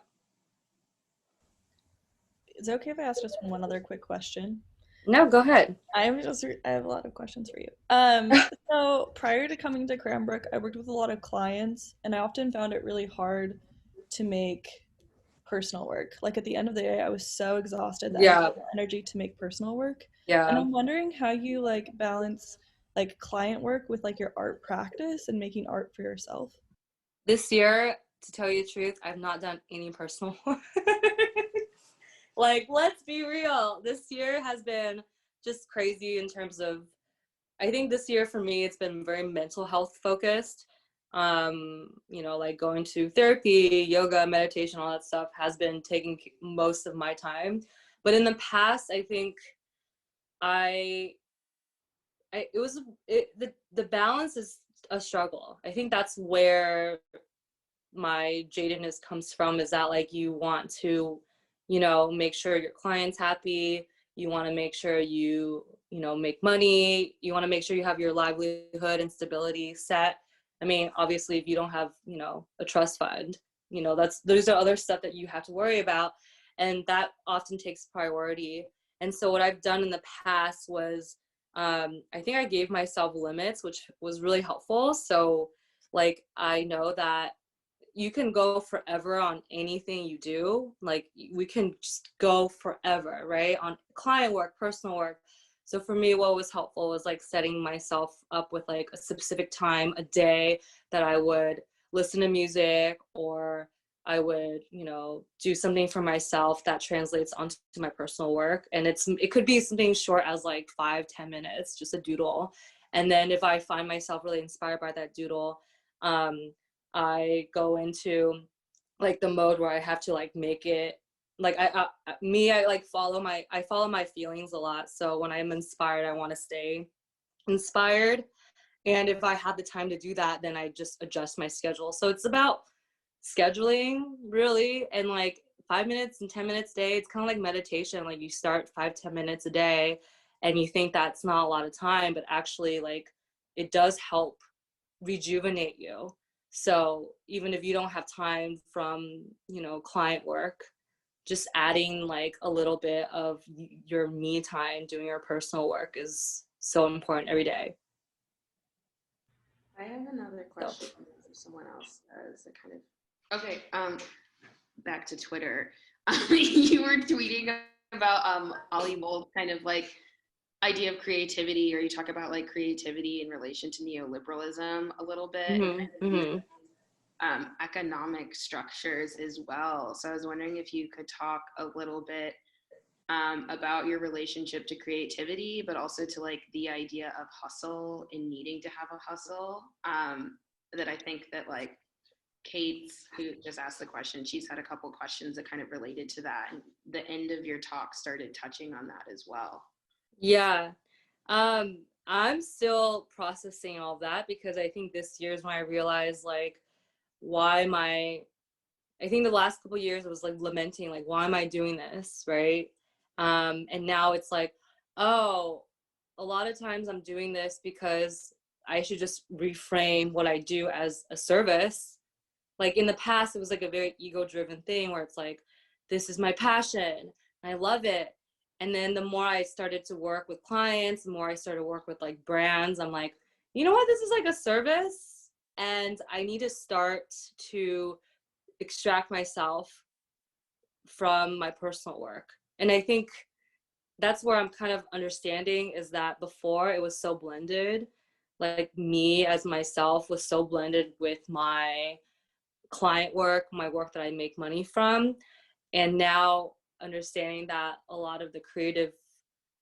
Is it okay if I ask just one other quick question? No, go ahead. I have a lot of questions for you. So prior to coming to Cranbrook, I worked with a lot of clients, and I often found it really hard to make personal work. Like at the end of the day, I was so exhausted that I Yeah. had no energy to make personal work. And Yeah. I'm wondering how you like balance like client work with like your art practice and making art for yourself. This year, to tell you the truth, I've not done any personal work. Like, let's be real. This year has been just crazy in terms of, I think this year for me, it's been very mental health focused. You know, like going to therapy, yoga, meditation, all that stuff has been taking most of my time. But in the past, I think the balance is a struggle. I think that's where my jadedness comes from, is that like you want to, you know, make sure your client's happy, you want to make sure you know, make money, you want to make sure you have your livelihood and stability set. I mean, obviously if you don't have, you know, a trust fund, you know, those are other stuff that you have to worry about, and that often takes priority. And so what I've done in the past was I think I gave myself limits, which was really helpful. So like I know that you can go forever on anything you do. Like we can just go forever, right? On client work, personal work. So for me, what was helpful was like setting myself up with like a specific time a day that I would listen to music, or I would, you know, do something for myself that translates onto my personal work. And it could be something short as like 5-10 minutes, just a doodle. And then if I find myself really inspired by that doodle, I go into like the mode where I have to like make it like I like follow my feelings a lot. So when I'm inspired, I want to stay inspired. And if I have the time to do that, then I just adjust my schedule. So it's about scheduling really, and like 5 minutes and 10 minutes a day. It's kind of like meditation. Like you start 5-10 minutes a day and you think that's not a lot of time, but actually like it does help rejuvenate you. So even if you don't have time from, you know, client work, just adding like a little bit of your me time doing your personal work is so important every day. I have another question for someone else as a kind of, okay, back to Twitter. You were tweeting about Ollie Mold's kind of like idea of creativity, or you talk about like creativity in relation to neoliberalism a little bit, and economic structures as well. So I was wondering if you could talk a little bit about your relationship to creativity, but also to like the idea of hustle and needing to have a hustle. That I think that like Kate's, who just asked the question, she's had a couple questions that kind of related to that. And the end of your talk started touching on that as well. Yeah. I'm still processing all that, because I think this year is when I realized like I think the last couple of years I was like lamenting, like, why am I doing this? Right. And now it's like, oh, a lot of times I'm doing this because I should just reframe what I do as a service. Like in the past, it was like a very ego-driven thing where it's like, this is my passion, I love it. And then the more I started to work with clients, the more I started to work with like brands, I'm like, you know what, this is like a service, and I need to start to extract myself from my personal work. And I think that's where I'm kind of understanding is that before it was so blended, like me as myself was so blended with my client work, my work that I make money from. And now understanding that a lot of the creative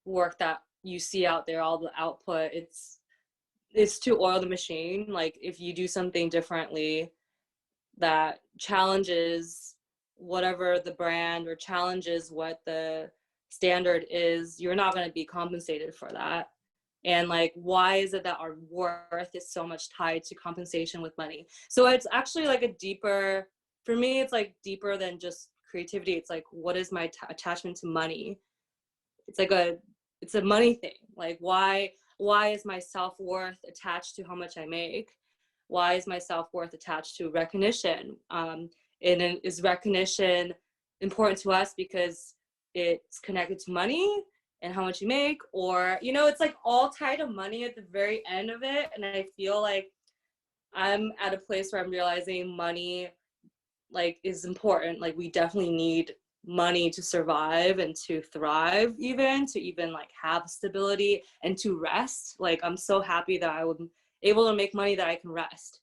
work that you see out there, all the output, it's to oil the machine. Like if you do something differently that challenges whatever the brand or challenges what the standard is, you're not going to be compensated for that. And like, why is it that our worth is so much tied to compensation with money? So it's actually like a deeper, for me, it's like deeper than just creativity. It's like, what is my attachment to money? It's like it's a money thing. Like, why is my self-worth attached to how much I make? Why is my self-worth attached to recognition? And is recognition important to us because it's connected to money and how much you make? Or, you know, it's like all tied to money at the very end of it. And I feel like I'm at a place where I'm realizing money like is important. Like we definitely need money to survive and to thrive, even to even like have stability and to rest. Like I'm so happy that I was able to make money that I can rest.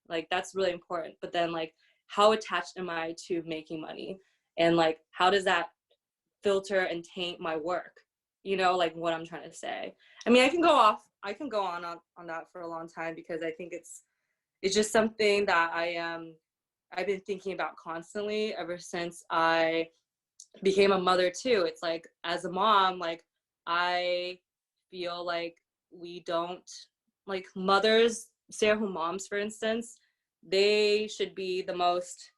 Like that's really important. But then like, how attached am I to making money? And like, how does that filter and taint my work? You know, like what I'm trying to say. I mean, I can go on that for a long time, because I think it's just something that I've been thinking about constantly ever since I became a mother too. It's like, as a mom, like I feel like we don't, like mothers, stay-at-home moms, for instance, they should be the most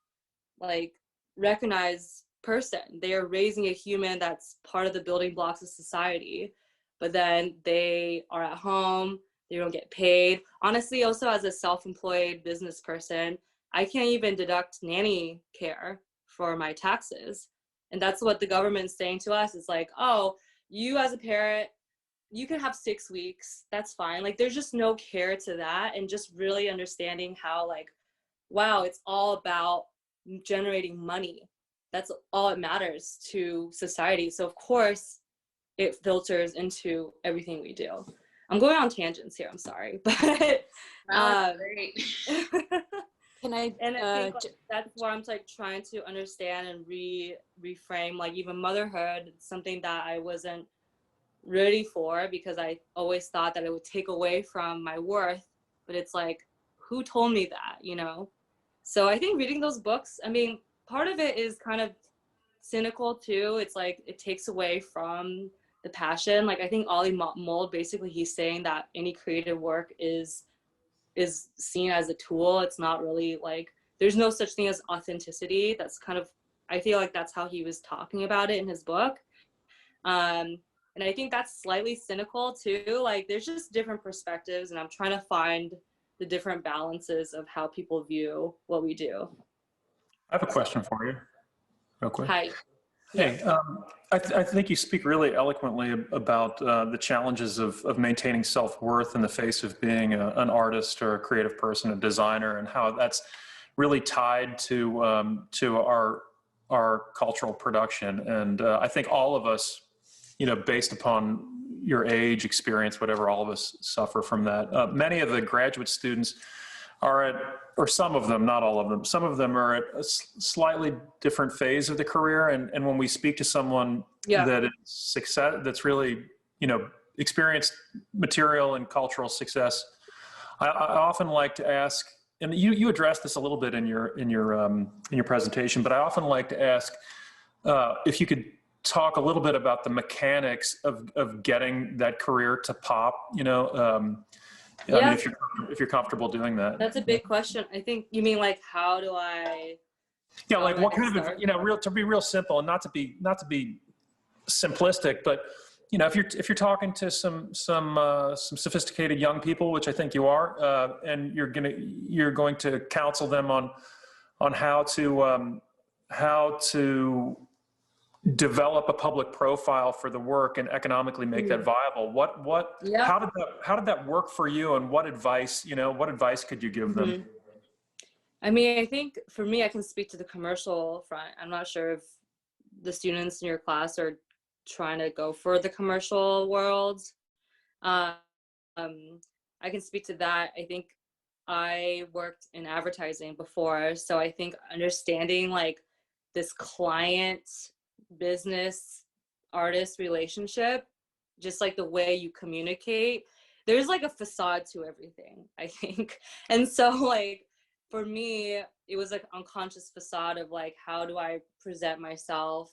like recognized person. They are raising a human that's part of the building blocks of society, but then they are at home, they don't get paid. Honestly, also as a self-employed business person, I can't even deduct nanny care for my taxes. And that's what the government's saying to us. It's like, oh, you as a parent, you can have 6 weeks, that's fine. Like there's just no care to that. And just really understanding how like, wow, it's all about generating money. That's all it matters to society. So of course it filters into everything we do. I'm going on tangents here, I'm sorry, but Great. Can I? And I think like, that's where I'm like trying to understand and reframe, like even motherhood. It's something that I wasn't ready for, because I always thought that it would take away from my worth. But it's like, who told me that, you know? So I think reading those books, I mean, part of it is kind of cynical too. It's like it takes away from the passion. Like I think Ollie Mold, basically he's saying that any creative work is seen as a tool. It's not really like, there's no such thing as authenticity. That's kind of, I feel like that's how he was talking about it in his book. And I think that's slightly cynical too. Like there's just different perspectives, and I'm trying to find the different balances of how people view what we do. I have a question for you, real quick. Hi. Hey, I think you speak really eloquently about the challenges of maintaining self-worth in the face of being an artist or a creative person, a designer, and how that's really tied to our cultural production. And I think all of us, you know, based upon your age, experience, whatever, all of us suffer from that. Many of the graduate students are at, or some of them, not all of them, some of them are at a slightly different phase of the career. And when we speak to someone that is success, that's really, you know, experienced material and cultural success, I often like to ask, and you addressed this a little bit in your presentation, but I often like to ask if you could talk a little bit about the mechanics of getting that career to pop, you know, I mean, if you're comfortable doing that. That's a big question. I think you mean like, how do I? Yeah, like what kind of, you know, to be real simple and not to be simplistic, but you know, if you're talking to some sophisticated young people, which I think you are, and you're going to counsel them on how to develop a public profile for the work and economically make that viable. How did that work for you, and what advice could you give them? I mean, I think for me, I can speak to the commercial front. I'm not sure if the students in your class are trying to go for the commercial world. I can speak to that. I think I worked in advertising before, so I think understanding like this client business artist relationship, just like the way you communicate, there's like a facade to everything, I think. And so like for me, it was like unconscious facade of like, how do I present myself?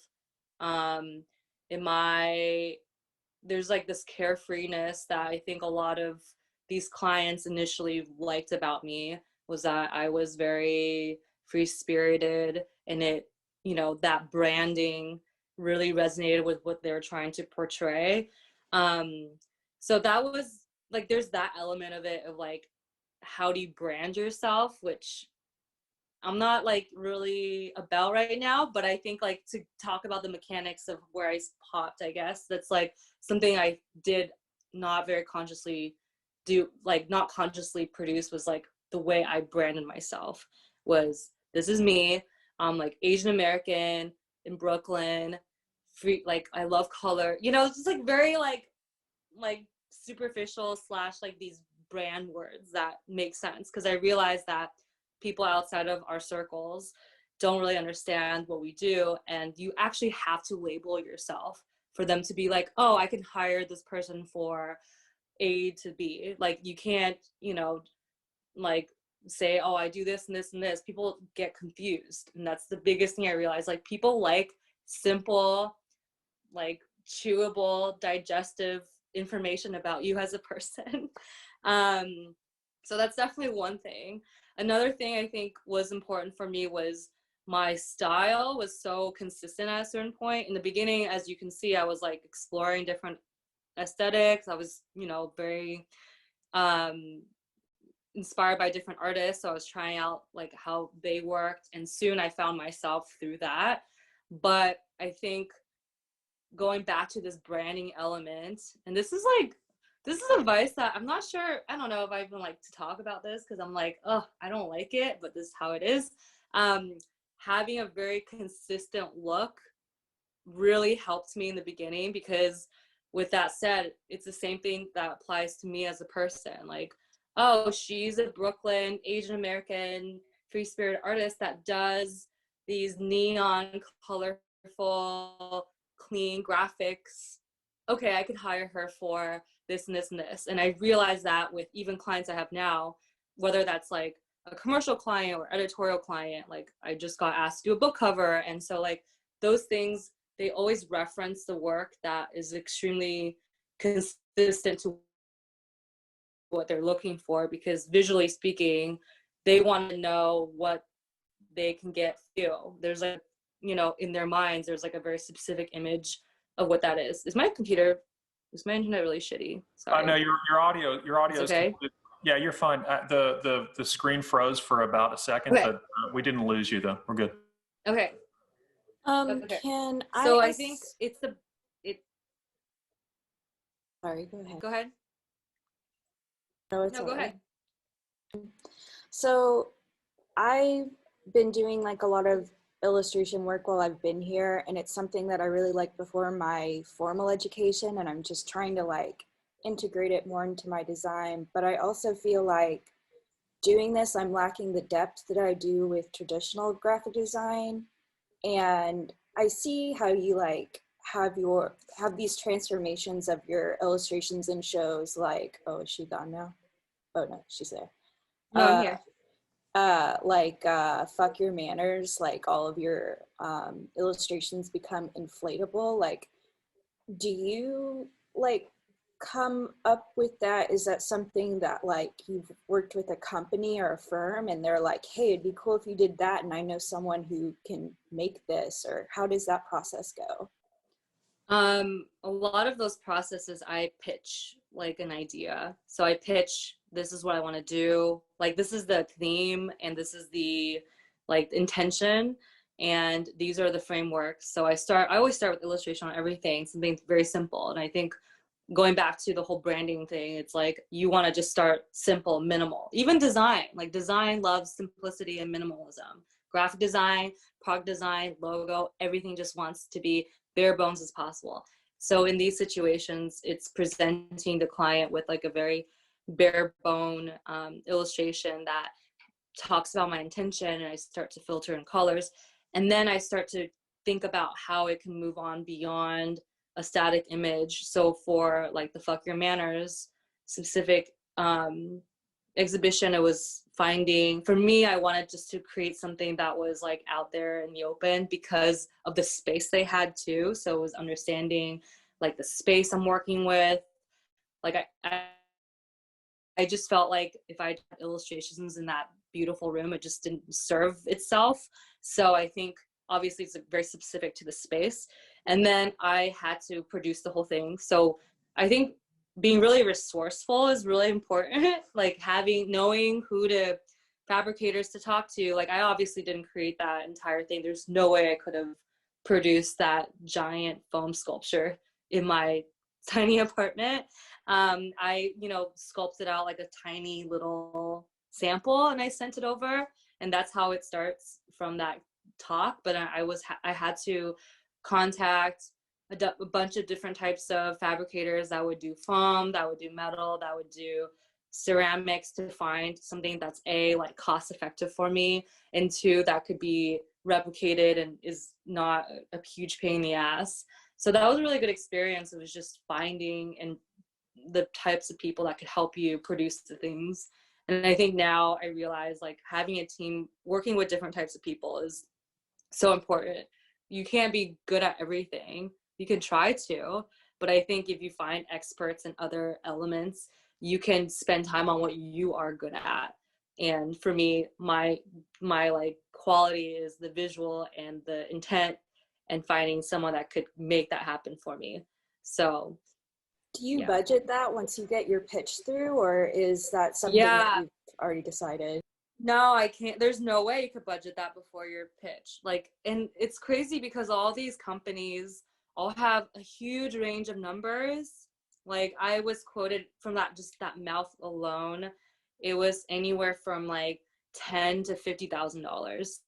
There's like this carefreeness that I think a lot of these clients initially liked about me, was that I was very free-spirited, and it, you know, that branding really resonated with what they were trying to portray. So that was like, there's that element of it, of like, how do you brand yourself, which I'm not like really about right now, but I think like to talk about the mechanics of where I popped, I guess that's like something I did not very consciously do, like not consciously produce, was like the way I branded myself was, this is me. I'm like Asian American in Brooklyn, free, like I love color, you know, it's just like very like superficial / like these brand words that make sense, because I realized that people outside of our circles don't really understand what we do, and you actually have to label yourself for them to be like, oh, I can hire this person for A to B. Like you can't, you know, like say, oh, I do this and this and this. People get confused, and that's the biggest thing I realized. Like people like simple, like chewable, digestive information about you as a person. So that's definitely one thing. Another thing I think was important for me was my style was so consistent at a certain point. In the beginning, as you can see, I was like exploring different aesthetics. I was, you know, very inspired by different artists. So I was trying out like how they worked, and soon I found myself through that. But I think going back to this branding element, and this is advice that I'm not sure, I don't know if I even like to talk about this, because I'm like, oh, I don't like it, but this is how it is. Having a very consistent look really helped me in the beginning, because with that said, it's the same thing that applies to me as a person. Like, oh, she's a Brooklyn Asian American free spirit artist that does these neon, colorful, clean graphics. Okay, I could hire her for this and this and this. And I realized that with even clients I have now, whether that's like a commercial client or editorial client, like I just got asked to do a book cover. And so like those things, they always reference the work that is extremely consistent to what they're looking for, because visually speaking, they want to know what they can get feel. There's like, you know, in their minds, there's like a very specific image of what that is. Is my internet really shitty? Sorry. No, your audio is okay. Yeah, you're fine. The screen froze for about a second, okay. But we didn't lose you though. We're good. Okay. Okay. I think it's Sorry, go ahead. Go ahead. No, No, go ahead. So I've been doing like a lot of illustration work while I've been here, and it's something that I really liked before my formal education, and I'm just trying to like integrate it more into my design. But I also feel like doing this, I'm lacking the depth that I do with traditional graphic design. And I see how you like have these transformations of your illustrations and shows, like, oh, is she gone now? Oh no, she's there. No, I'm here. Fuck your manners, like all of your illustrations become inflatable. Like, do you like come up with that? Is that something that like you've worked with a company or a firm and they're like, hey, it'd be cool if you did that, and I know someone who can make this? Or how does that process go? A lot of those processes I pitch like an idea. So I pitch, this is what I want to do. Like, this is the theme and this is the like intention, and these are the frameworks. So I always start with illustration on everything, something very simple. And I think going back to the whole branding thing, it's like you want to just start simple, minimal. Even design, like design loves simplicity and minimalism. Graphic design, product design, logo, everything just wants to be bare bones as possible. So in these situations, it's presenting the client with like a very bare bone illustration that talks about my intention, and I start to filter in colors. And then I start to think about how it can move on beyond a static image. So for like the Fuck Your Manners specific exhibition, it was finding, for me, I wanted just to create something that was like out there in the open because of the space they had too. So it was understanding like the space I'm working with. Like I just felt like if I had illustrations in that beautiful room, it just didn't serve itself. So I think obviously it's very specific to the space. And then I had to produce the whole thing. So I think being really resourceful is really important. Like knowing who to fabricators to talk to. Like I obviously didn't create that entire thing. There's no way I could have produced that giant foam sculpture in my tiny apartment. I, sculpted out like a tiny little sample and I sent it over, and that's how it starts from that talk. But I had to contact a bunch of different types of fabricators that would do foam, that would do metal, that would do ceramics, to find something that's like cost effective for me, and two, that could be replicated and is not a huge pain in the ass. So that was a really good experience. It was just finding and the types of people that could help you produce the things. And I think now I realize like having a team working with different types of people is so important. You can't be good at everything. You can try to, but I think if you find experts in other elements, you can spend time on what you are good at. And for me, my like quality is the visual and the intent, and finding someone that could make that happen for me. So do you budget that once you get your pitch through, or is that something that you've already decided? No, I can't. There's no way you could budget that before your pitch. Like, and it's crazy because all these companies all have a huge range of numbers. Like I was quoted from that mouth alone, it was anywhere from like $10,000 to $50,000,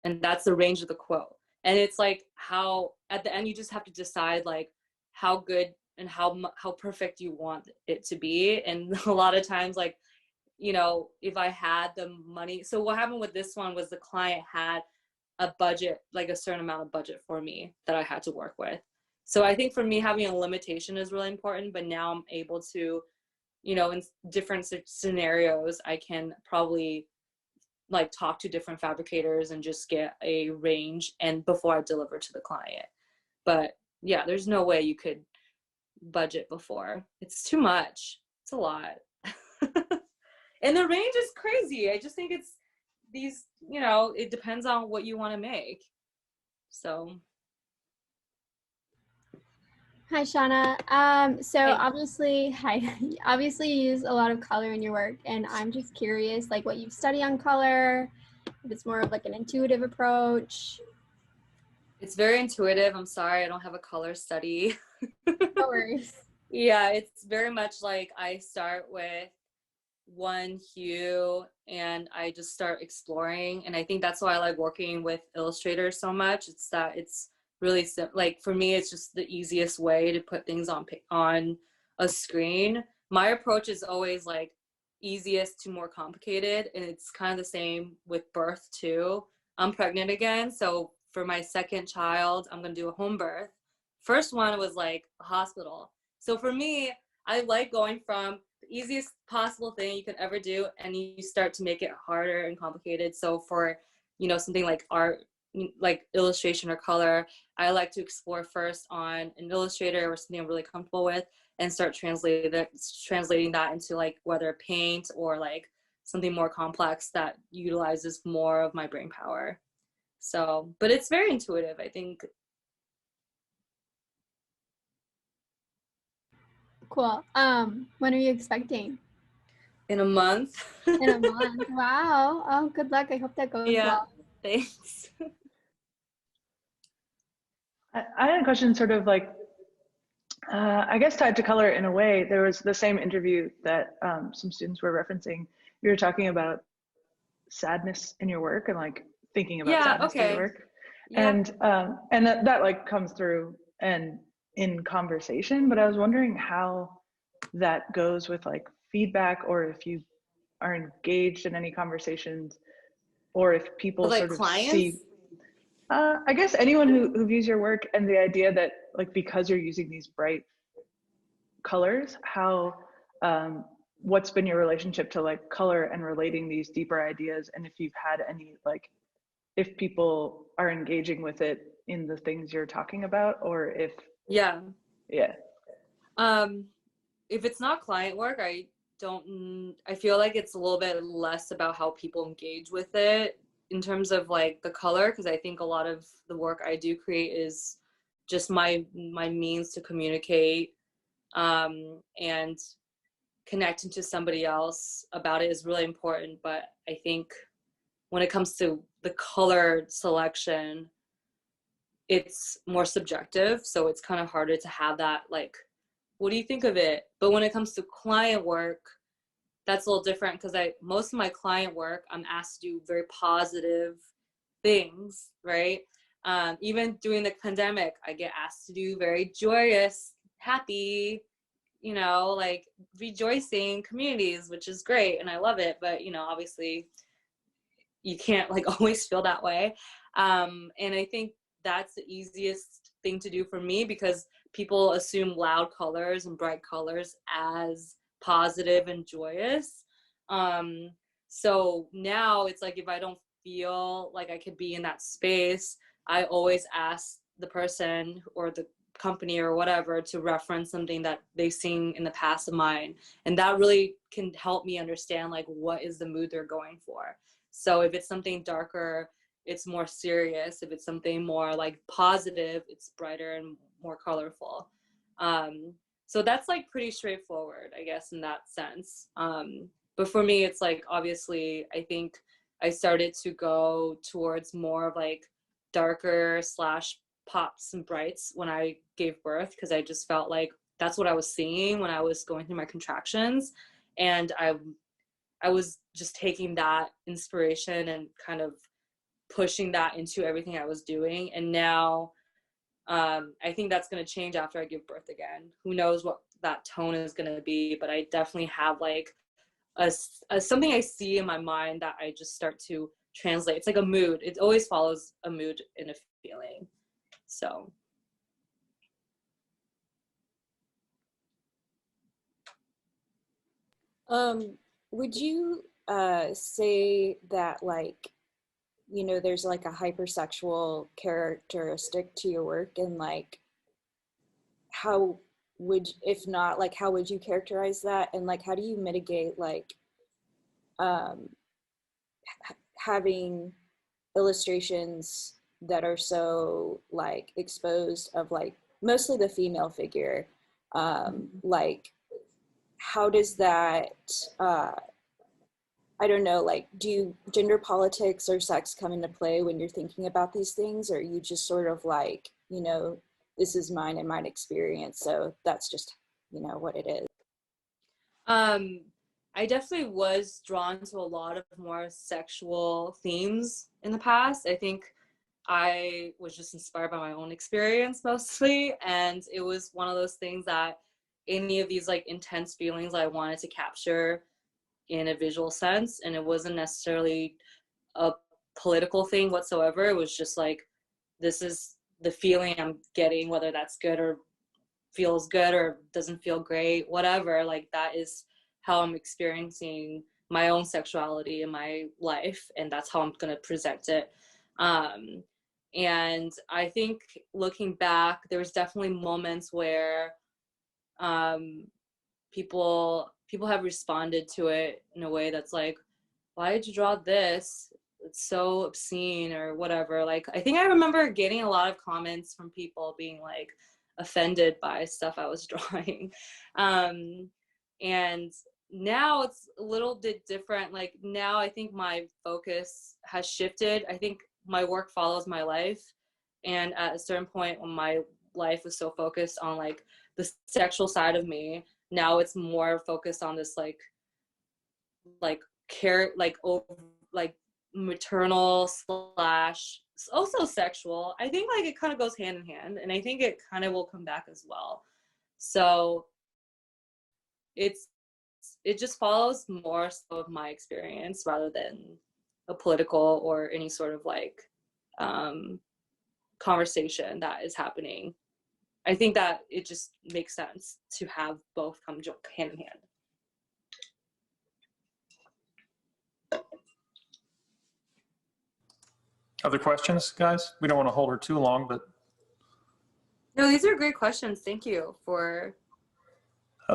and that's the range of the quote. And it's like how at the end you just have to decide like how good and how perfect you want it to be. And a lot of times, like, if I had the money. So what happened with this one was the client had a budget, like a certain amount of budget for me that I had to work with. So I think for me, having a limitation is really important, but now I'm able to, in different scenarios, I can probably like talk to different fabricators and just get a range and before I deliver to the client. But yeah, there's no way you could budget before. It's too much. It's a lot. And the range is crazy. I just think it's these, it depends on what you want to make. So. Hi, Shawna. Obviously you use a lot of color in your work, and I'm just curious, like what you've studied on color, if it's more of like an intuitive approach. It's very intuitive. I'm sorry, I don't have a color study. No worries. Yeah, it's very much like I start with one hue and I just start exploring. And I think that's why I like working with illustrators so much. It's that it's really like for me, it's just the easiest way to put things on a screen. My approach is always like easiest to more complicated, and it's kind of the same with birth too. I'm pregnant again, so for my second child, I'm gonna do a home birth. First one was like a hospital. So for me, I like going from the easiest possible thing you could ever do, and you start to make it harder and complicated. So for, you know, something like art, like illustration or color, I like to explore first on an Illustrator or something I'm really comfortable with, and start translating that into like whether paint or like something more complex that utilizes more of my brain power. So, but it's very intuitive, I think. Cool. When are you expecting? In a month. In a month. Wow. Oh, good luck. I hope that goes Yeah, well. thanks. I had a question sort of like, I guess tied to color in a way. There was the same interview that some students were referencing. You were talking about sadness in your work and like thinking about sadness in your work. Yeah. And that like comes through and in conversation, but I was wondering how that goes with like feedback, or if you are engaged in any conversations, or if people like sort of clients? see, I guess anyone who views your work, and the idea that like, because you're using these bright colors, how, what's been your relationship to like color and relating these deeper ideas, and if you've had any, like, if people are engaging with it in the things you're talking about, or if Yeah. If it's not client work, I feel like it's a little bit less about how people engage with it in terms of like the color, because I think a lot of the work I do create is just my means to communicate and connecting to somebody else about it is really important. But I think when it comes to the color selection, it's more subjective, so it's kind of harder to have that like, what do you think of it? But when it comes to client work, that's a little different, because most of my client work, I'm asked to do very positive things, right? Even during the pandemic, I get asked to do very joyous, happy, you know, like rejoicing communities, which is great, and I love it. But, you know, obviously you can't like always feel that way. And I think that's the easiest thing to do for me, because people assume loud colors and bright colors as positive and joyous. So now it's like, if I don't feel like I could be in that space, I always ask the person or the company or whatever to reference something that they've seen in the past of mine. And that really can help me understand like what is the mood they're going for. So if it's something darker, it's more serious. If it's something more like positive, it's brighter and more colorful. So that's like pretty straightforward, I guess, in that sense. But for me, it's like, obviously, I think I started to go towards more of like darker / pops and brights when I gave birth, because I just felt like that's what I was seeing when I was going through my contractions. And I was just taking that inspiration and kind of pushing that into everything I was doing. And now I think that's going to change after I give birth again. Who knows what that tone is going to be, but I definitely have like a something I see in my mind that I just start to translate. It's like a mood. It always follows a mood and a feeling. So. Would you say that, like, you know, there's like a hypersexual characteristic to your work, and like, how would, if not, like, how would you characterize that? And like, how do you mitigate like having illustrations that are so like exposed of like mostly the female figure? Like, how does that I don't know, like, do gender politics or sex come into play when you're thinking about these things? Or are you just sort of like, you know, this is mine and mine experience, so that's just, you know, what it is? I definitely was drawn to a lot of more sexual themes in the past. I think I was just inspired by my own experience mostly. And it was one of those things that any of these like intense feelings I wanted to capture in a visual sense, and it wasn't necessarily a political thing whatsoever. It was just like, this is the feeling I'm getting, whether that's good or feels good or doesn't feel great, whatever, like that is how I'm experiencing my own sexuality in my life, and that's how I'm going to present it. And I think looking back, there was definitely moments where people have responded to it in a way that's like, why did you draw this? It's so obscene or whatever. Like, I think I remember getting a lot of comments from people being like offended by stuff I was drawing. And now it's a little bit different. Like now I think my focus has shifted. I think my work follows my life. And at a certain point when my life was so focused on like the sexual side of me, now it's more focused on this care, like maternal slash also sexual. I think like it kind of goes hand in hand, and I think it kind of will come back as well. So it just follows more so of my experience rather than a political or any sort of like conversation that is happening. I think that it just makes sense to have both come hand in hand. Other questions, guys? We don't want to hold her too long, but No, these are great questions. Thank you for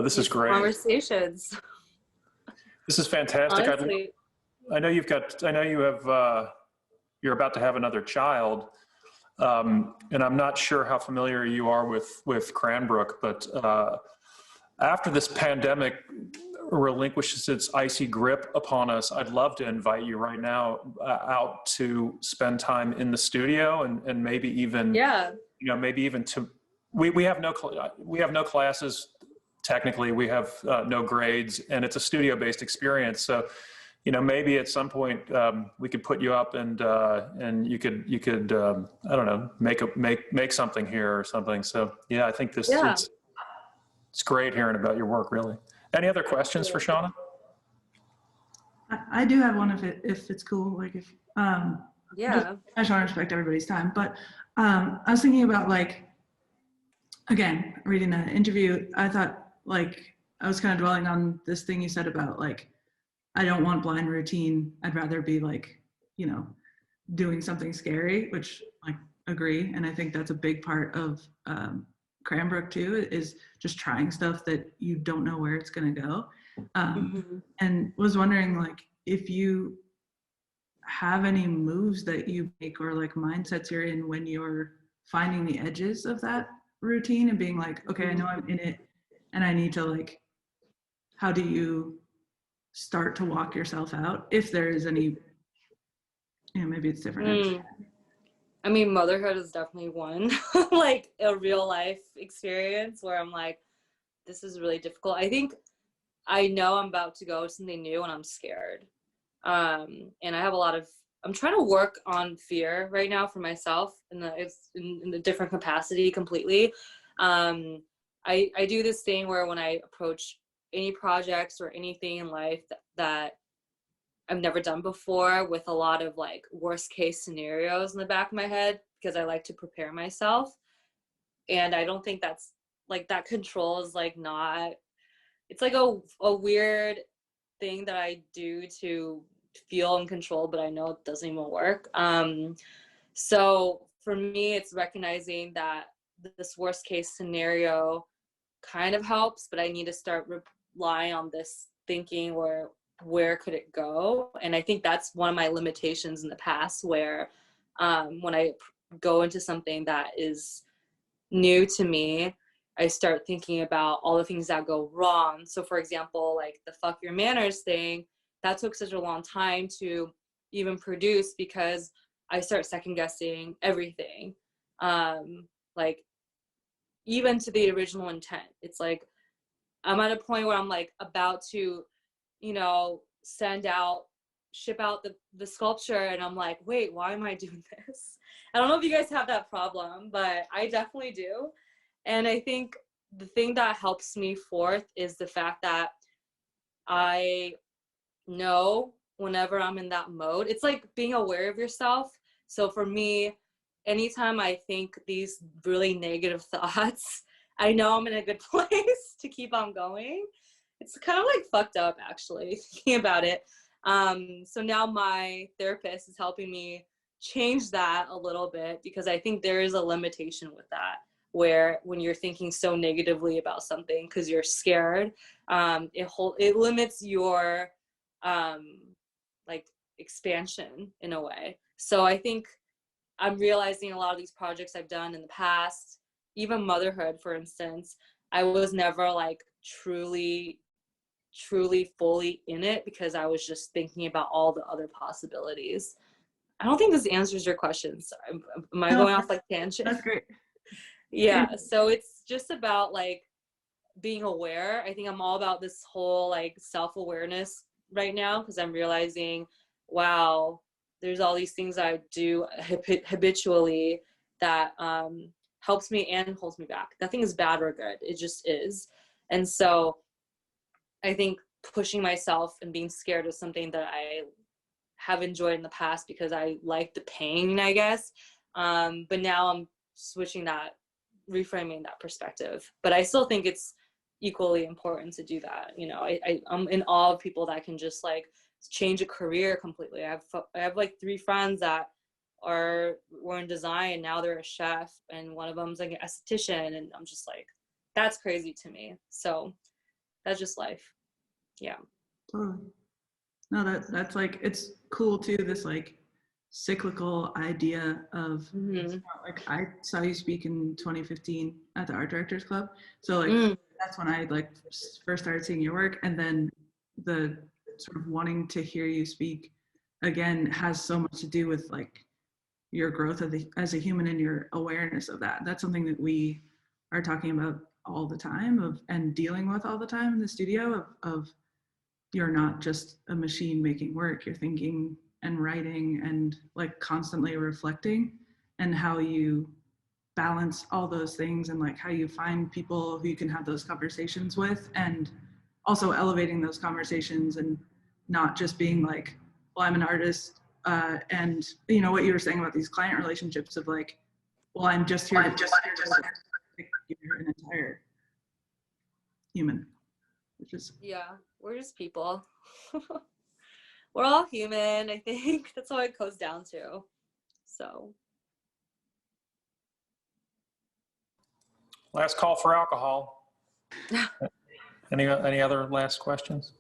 this is great. Conversations. This is fantastic. Honestly, I know you have, you're about to have another child. And I'm not sure how familiar you are with Cranbrook, but after this pandemic relinquishes its icy grip upon us, I'd love to invite you right now out to spend time in the studio and maybe even, maybe even we have no classes. Technically, we have no grades, and it's a studio-based experience. So, maybe at some point we could put you up and you could I don't know, make something here or something. So yeah, I think it's great hearing about your work. Really. Any other questions for Shawna? I do have one if it's cool. Like if I just want to respect everybody's time, but I was thinking about like, again, reading the interview, I thought like I was kind of dwelling on this thing you said about like, I don't want blind routine. I'd rather be like, doing something scary, which like agree. And I think that's a big part of Cranbrook too, is just trying stuff that you don't know where it's going to go. And was wondering like if you have any moves that you make or like mindsets you're in when you're finding the edges of that routine and being like, okay, I know I'm in it and I need to like, how do you start to walk yourself out if there is any, maybe it's different. I mean, motherhood is definitely one, like a real life experience where I'm like, this is really difficult. I think I know I'm about to go to something new and I'm scared. And I have I'm trying to work on fear right now for myself in a different capacity completely. I do this thing where when I approach any projects or anything in life that I've never done before with a lot of like worst case scenarios in the back of my head, because I like to prepare myself. And I don't think that's like, that control is like not, it's like a weird thing that I do to feel in control, but I know it doesn't even work. So for me, it's recognizing that this worst case scenario kind of helps, but I need to start relying on this thinking where could it go? And I think that's one of my limitations in the past where when I go into something that is new to me, I start thinking about all the things that go wrong. So for example, like the fuck your manners thing, that took such a long time to even produce because I start second guessing everything. Like even to the original intent. It's like, I'm at a point where I'm like about to, ship out the sculpture. And I'm like, wait, why am I doing this? I don't know if you guys have that problem, but I definitely do. And I think the thing that helps me forth is the fact that I know whenever I'm in that mode. It's like being aware of yourself. So for me, anytime I think these really negative thoughts, I know I'm in a good place to keep on going. It's kind of like fucked up, actually, thinking about it. So now my therapist is helping me change that a little bit, because I think there is a limitation with that, where when you're thinking so negatively about something because you're scared, it limits your like expansion in a way. So I think I'm realizing a lot of these projects I've done in the past, even Motherhood, for instance, I was never like truly fully in it because I was just thinking about all the other possibilities. I don't think this answers your questions. Am I going off like tangent? That's great. Yeah, so it's just about like being aware. I think I'm all about this whole like self-awareness right now, because I'm realizing, wow, there's all these things I do habitually that helps me and holds me back. Nothing is bad or good. It just is. And so I think pushing myself and being scared of something that I have enjoyed in the past because I like the pain, I guess. But now I'm switching that, reframing that perspective. But I still think it's equally important to do that. You know, I'm in awe of people that can just like change a career completely. I have like 3 friends that were in design, and now they're a chef, and one of them's like an esthetician, and I'm just like, that's crazy to me. So that's just life. Yeah. Totally. No, that's like, it's cool too, this like cyclical idea of like, I saw you speak in 2015 at the Art Directors Club. So like that's when I like first started seeing your work, and then the sort of wanting to hear you speak again has so much to do with like your growth as a human and your awareness of that. That's something that we are talking about all the time and dealing with all the time in the studio of you're not just a machine making work, you're thinking and writing and like constantly reflecting, and how you balance all those things, and like how you find people who you can have those conversations with, and also elevating those conversations and not just being like, well, I'm an artist, and you know what you were saying about these client relationships of like, well, I'm just here to you're an entire human, which is we're just people. We're all human. I think that's what it goes down to. So Last call for alcohol. Any other last questions?